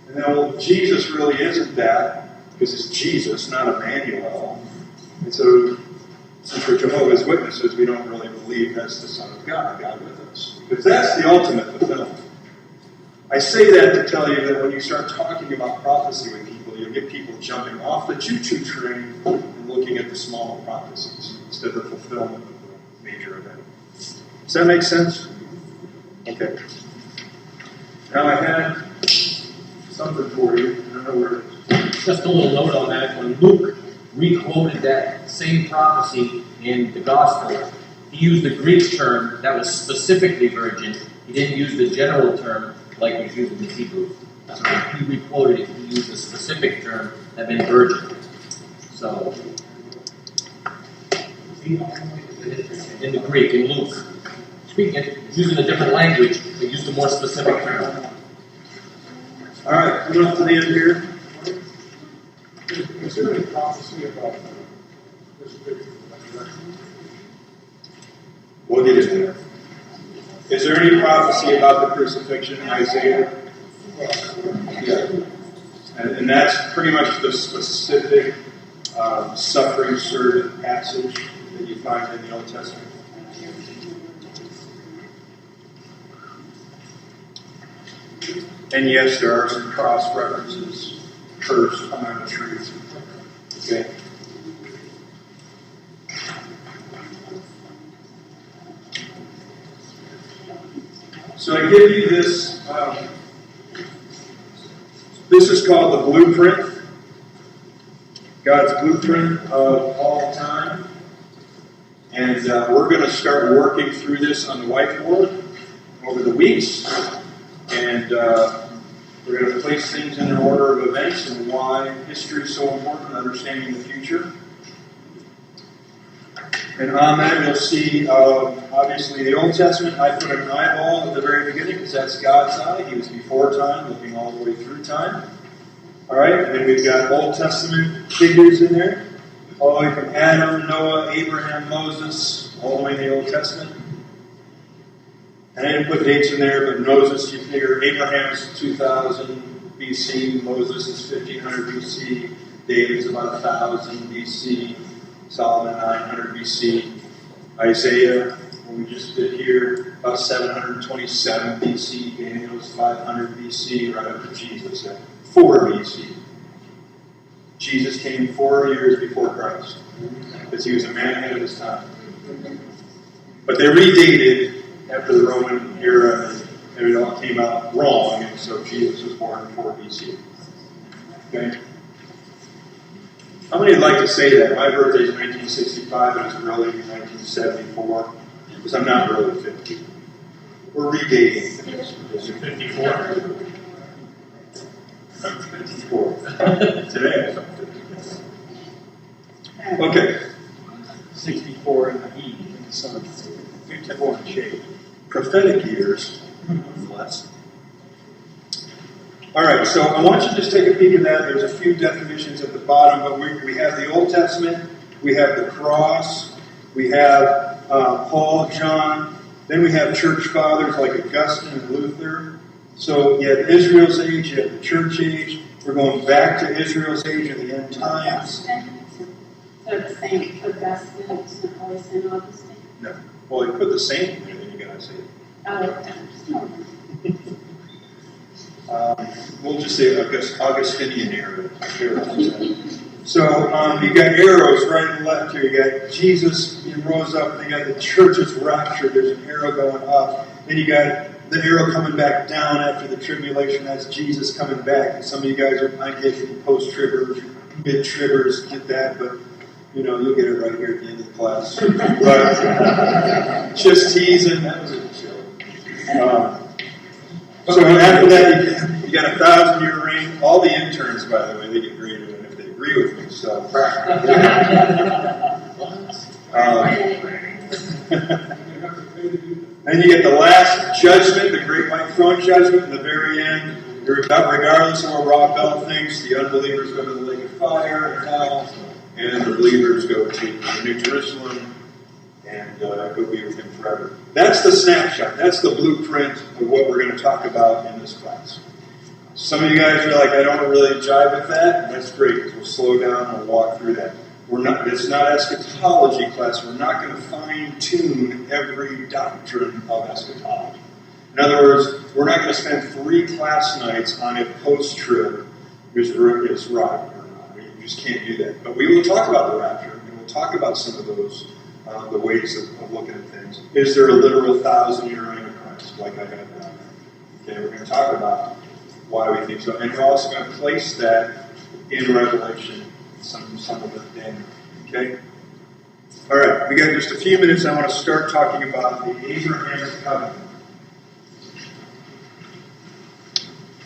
And then, well, Jesus really isn't that, because it's Jesus, not Emmanuel. And so, since we're Jehovah's Witnesses, we don't really believe that's the Son of God, God with us. Because that's the ultimate fulfillment. I say that to tell you that when you start talking about prophecy with people, you'll get people jumping off the choo-choo train and looking at the smaller prophecies instead of the fulfillment of the major event. Does that make sense? Okay. Now I had something for you. I don't know where it is. Just a little note on that. When Luke re-quoted that same prophecy in the Gospel, he used the Greek term that was specifically virgin. He didn't use the general term like was used in the Hebrew. So when he re-quoted it, he used a specific term that meant virgin. So, in the Greek, in Luke, using a different language, they used a more specific term. All right, coming up to the end here. Is there any prophecy about this big resurrection? We'll get into there. Is there any prophecy about the crucifixion in Isaiah? Yeah. And that's pretty much the specific suffering servant passage that you find in the Old Testament? And yes, there are some cross references, curse on the trees. Okay. So I give you this. This is called the blueprint. God's blueprint of all time. And we're going to start working through this on the whiteboard over the weeks. And we're going to place things in an order of events and why history is so important in understanding the future. And on that, you'll see, obviously, the Old Testament. I put an eyeball at the very beginning because that's God's eye. He was before time, looking all the way through time. All right, and then we've got Old Testament figures in there, all the way from Adam, Noah, Abraham, Moses, all the way in the Old Testament. And I didn't put dates in there, but Moses, you figure Abraham's 2000 BC, Moses is 1500 BC, David's about 1000 BC, Solomon 900 BC, Isaiah, when we just did here, about 727 BC, Daniel's 500 BC, right up to Jesus at 4 BC. Jesus came 4 years before Christ, because he was a man ahead of his time. But they redated after the Roman era, and it all came out wrong, and so Jesus was born in 4 BC. Okay? How many would like to say that? My birthday is 1965, and it's really 1974, because I'm not really 50. We're redating things. Is it 54? I'm 54. Today, I'm 54. Okay. 64 in the heat in the sun. 54 in shade. Prophetic years, nonetheless. All right, so I want you to just take a peek at that. There's a few definitions at the bottom, but we have the Old Testament, we have the cross, we have Paul, John, then we have church fathers like Augustine and Luther. So you have Israel's age, you have the church age. We're going back to Israel's age in the end times. So the Saint Augustine, it's not always Saint Augustine. No. Well, you put the saint in there, then you got to say it. We'll just say Augustinian era. So you got arrows right and left here. You got Jesus, he rose up. You got the church's rapture. There's an arrow going up. Then you got the arrow coming back down after the tribulation. That's Jesus coming back. And some of you guys are, I get post-tribbers, mid-tribbers, get that, but you'll get it right here at the end of the class. But just teasing. That was a joke. So after that, you got a 1,000-year reign. All the interns, by the way, they get graded in if they agree with me. So, then you get the last judgment, the great white throne judgment, in the very end. Regardless of what Rob Bell thinks, the unbelievers go to the lake of fire and hell, and the believers go to the New Jerusalem and go be with him forever. That's the snapshot. That's the blueprint of what we're going to talk about in this class. Some of you guys are like, I don't really jive with that. That's great, because we'll slow down and we'll walk through that. It's not eschatology class. We're not going to fine-tune every doctrine of eschatology. In other words, we're not going to spend 3 class nights on a post-trib is right or not. You just can't do that. But we will talk about the rapture, and we'll talk about some of those, the ways of looking at things. Is there a literal 1,000-year reign of Christ, like I had down there? Okay, we're going to talk about why we think so. And we're also going to place that in Revelation, some of it then. Okay? All right, we got just a few minutes. I want to start talking about the Abrahamic Covenant.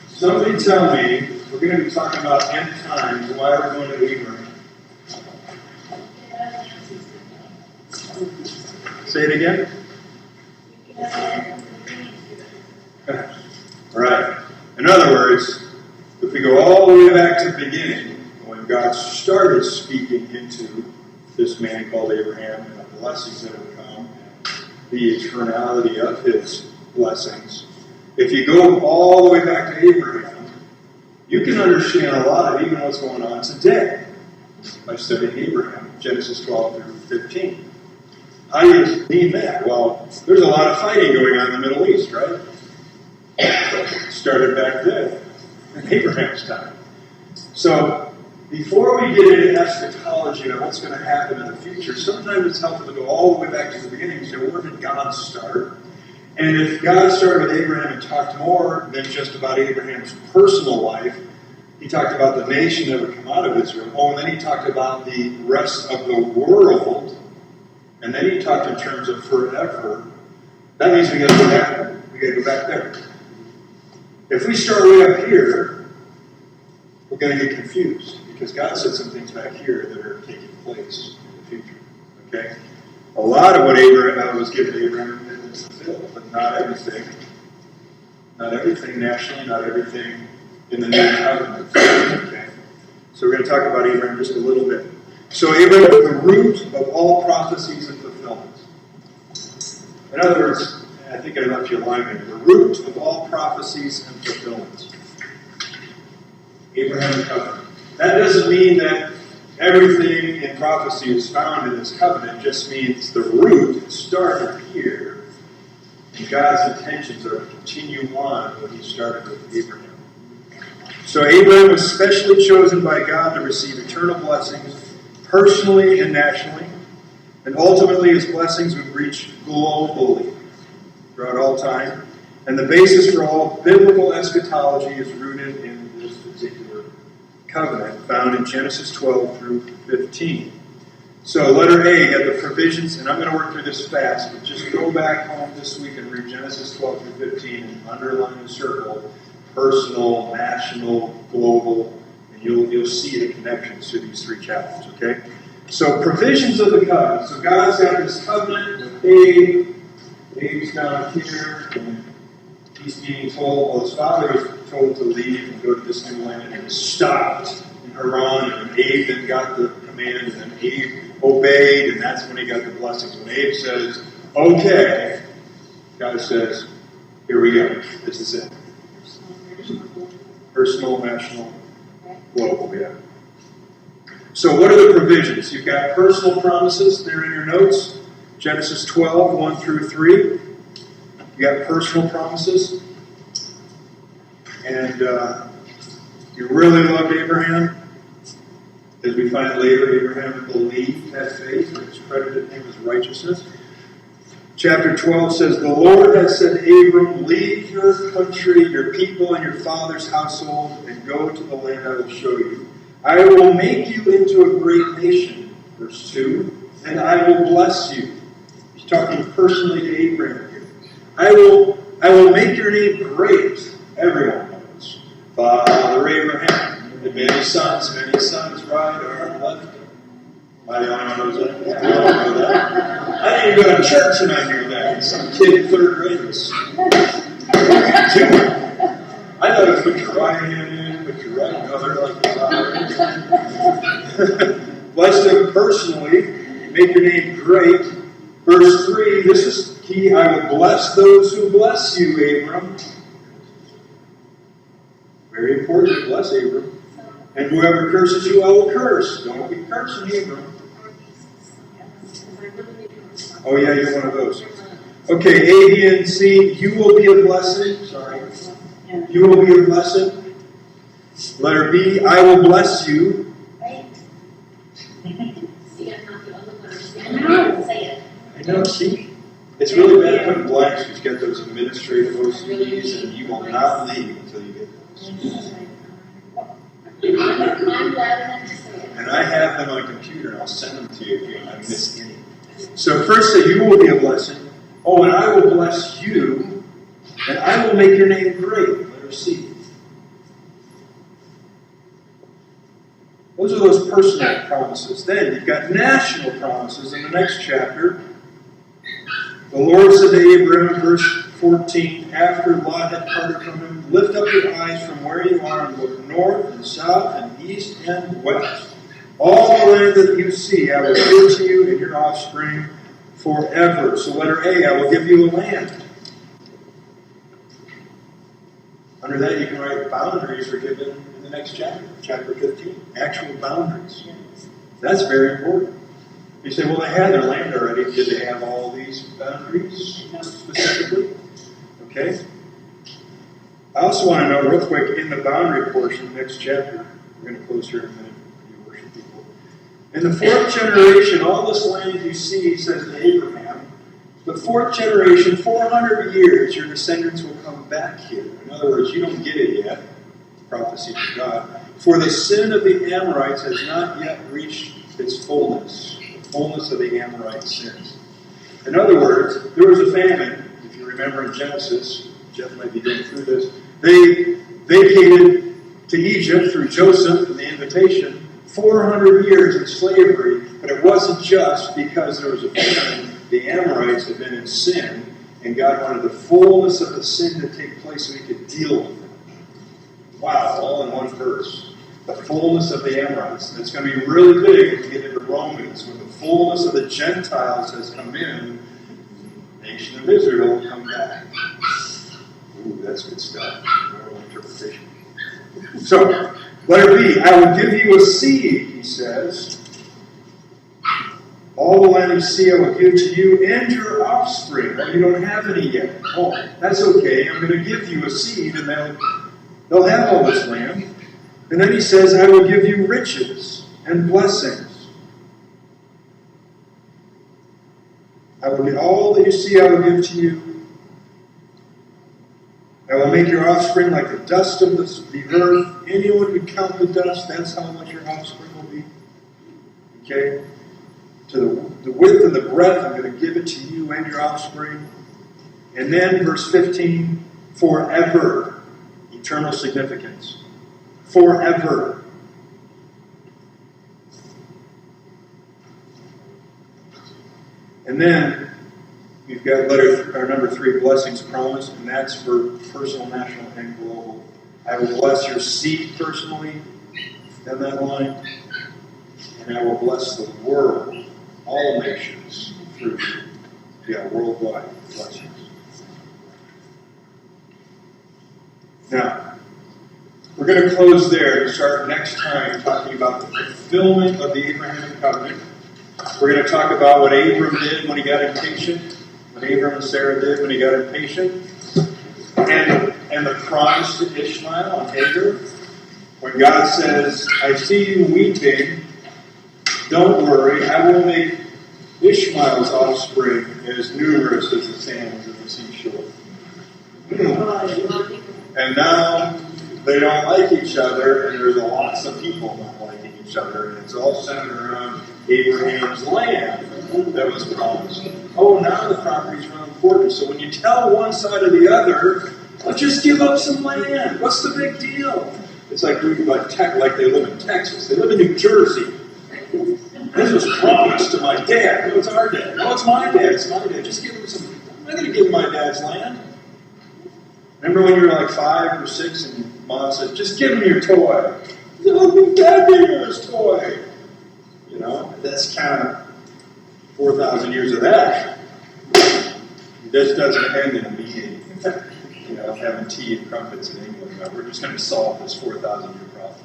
Somebody tell me, we're going to be talking about end times. Why are we going to Abraham? Say it again. Right. In other words, if we go all the way back to the beginning, when God started speaking into this man called Abraham and the blessings that would come, and the eternality of his blessings, if you go all the way back to Abraham, you can understand a lot of even what's going on today. by studying Abraham, Genesis 12 through 15. How do you mean that? Well, there's a lot of fighting going on in the Middle East, right? It started back then, in Abraham's time. So, before we get into eschatology on what's going to happen in the future, sometimes it's helpful to go all the way back to the beginning and say, where did God start? And if God started with Abraham and talked more than just about Abraham's personal life, he talked about the nation that would come out of Israel. Oh, and then he talked about the rest of the world. And then he talked in terms of forever. That means we got to go back. We got to go back there. If we start way up here, we're going to get confused because God said some things back here that are taking place in the future. Okay, a lot of what Abraham was given to Abraham is fulfilled, but not everything. Not everything nationally. Not everything in the new covenant. Okay, so we're going to talk about Abraham just a little bit. So Abraham was the root of all prophecies and fulfillments. In other words, I think I left you a line there. The root of all prophecies and fulfillments. Abrahamic Covenant. That doesn't mean that everything in prophecy is found in this covenant. It just means the root started here. And God's intentions are to continue on what he started with Abraham. So Abraham was specially chosen by God to receive eternal blessings, personally and nationally, and ultimately his blessings would reach globally throughout all time. And the basis for all biblical eschatology is rooted in this particular covenant found in Genesis 12 through 15. So letter A, you got the provisions, and I'm going to work through this fast, but just go back home this week and read Genesis 12 through 15 and underline and circle personal, national, global, and you'll see the connections to these three chapters, okay? So provisions of the covenant. So God's got this covenant with Abe. Abe's down here, and he's being told, well, his father was told to leave and go to this new land, and he was stopped in Haran, and Abe then got the command, and then Abe obeyed, and that's when he got the blessings. When Abe says, okay, God says, here we go. This is it. Personal, national, global, yeah. So what are the provisions? You've got personal promises. They're in your notes. Genesis 12, 1 through 3. You got personal promises. And you really loved Abraham. As we find later, Abraham believed, had faith, and it's credited him as righteousness. Chapter 12 says, the Lord has said to Abram, leave your country, your people, and your father's household, and go to the land I will show you. I will make you into a great nation, verse 2, and I will bless you. He's talking personally to Abraham here. I will make your name great. Everyone knows. Father Abraham, and many sons, right or left. I don't know that. Yeah, I don't know that. I didn't even go to church and I knew that. Some kid in third grade was. I thought it put your right hand in, put your right other like the bless them personally, make your name great. Verse 3, this is key. I will bless those who bless you, Abram. Very important to bless Abram. And whoever curses you, I will curse. Don't be cursing Abram. Oh yeah, you're one of those. Okay, A, B, and C. You will be a blessing. Sorry. You will be a blessing. Letter B, I will bless you. Wait. See, I'm not the only one understanding. Say it. I know, see? It's really bad putting blanks. You've got those administrative OCDs, and you will not leave until you get those. I'm glad enough to say it. And I have them on a computer, and I'll send them to you if you miss any. So first say, you will be a blessing. Oh, and I will bless you, and I will make your name great. Letter C. Those are those personal promises. Then you've got national promises in the next chapter. The Lord said to Abraham, verse 14, after Lot had parted from him, lift up your eyes from where you are and look north and south and east and west. All the land that you see, I will give to you and your offspring forever. So letter A, I will give you a land. Under that, you can write boundaries are given in the next chapter, chapter 15. Actual boundaries. That's very important. You say, well, they had their land already. Did they have all these boundaries specifically? Okay. I also want to know real quick, in the boundary portion, next chapter, we're going to close here in a minute, you worship people. In the fourth generation, all this land you see, says to Abraham, the fourth generation, 400 years, your descendants will come back here. In other words, you don't get it yet. Prophecy from God. For the sin of the Amorites has not yet reached its fullness. The fullness of the Amorite sins. In other words, there was a famine, if you remember in Genesis. Jeff might be going through this. They vacated to Egypt through Joseph and the invitation. 400 years in slavery, but it wasn't just because there was a famine. The Amorites had been in sin, and God wanted the fullness of the sin to take place so He could deal with it. Wow, all in one verse. The fullness of the Amorites. And it's going to be really big when we get into Romans. When the fullness of the Gentiles has come in, the nation of Israel will come back. Ooh, that's good stuff. Moral interpretation. So, letter B. I will give you a seed, he says. All the land you see I will give to you and your offspring. Well, you don't have any yet. Oh, that's okay. I'm going to give you a seed, and they'll have all this land. And then he says, I will give you riches and blessings. I will get all that you see I will give to you. I will make your offspring like the dust of the earth. Anyone can count the dust. That's how much your offspring will be. Okay? To the width and the breadth, I'm going to give it to you and your offspring. And then, verse 15, forever. Eternal significance. Forever. And then, we've got number 3, blessings promised, and that's for personal, national, and global. I will bless your seed personally, down that line, and I will bless the world, all nations, through worldwide blessings. Now, we're going to close there and start next time talking about the fulfillment of the Abrahamic Covenant. We're going to talk about what Abram did when he got impatient. What Abram and Sarah did when he got impatient, and the promise to Ishmael and Hagar. When God says, I see you weeping, don't worry, I will make Ishmael's offspring as numerous as the sands of the seashore. And now they don't like each other, and there's lots of people not liking each other, and it's all centered around Abraham's land that was promised. Oh, now the property's real important. So when you tell one side or the other, let's just give up some land. What's the big deal? It's like they live in Texas. They live in New Jersey. This was promised to my dad. No, it's our dad. No, it's my dad. It's my dad. Just give him some. I'm not going to give him my dad's land. Remember when you were like 5 or 6 and Mom said, just give him your toy. Oh, Dad gave me his toy. You know, that's kind of 4,000 years of that. This doesn't end in a meeting, having tea and crumpets in England. No, we're just going to solve this 4,000-year problem.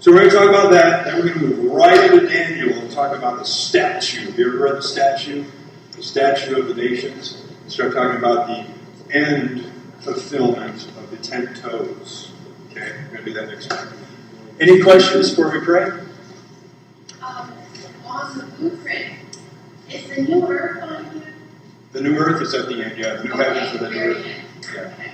So we're going to talk about that. Then we're going to move right into Daniel and talk about the statue. Have you ever read the statue? The statue of the nations. We'll start talking about the end fulfillment of the 10 toes. Okay, we're going to do that next time. Any questions before we pray? On the blueprint, is the new earth on here? The new earth is at the end, yeah. The new heavens are the new earth. Yeah.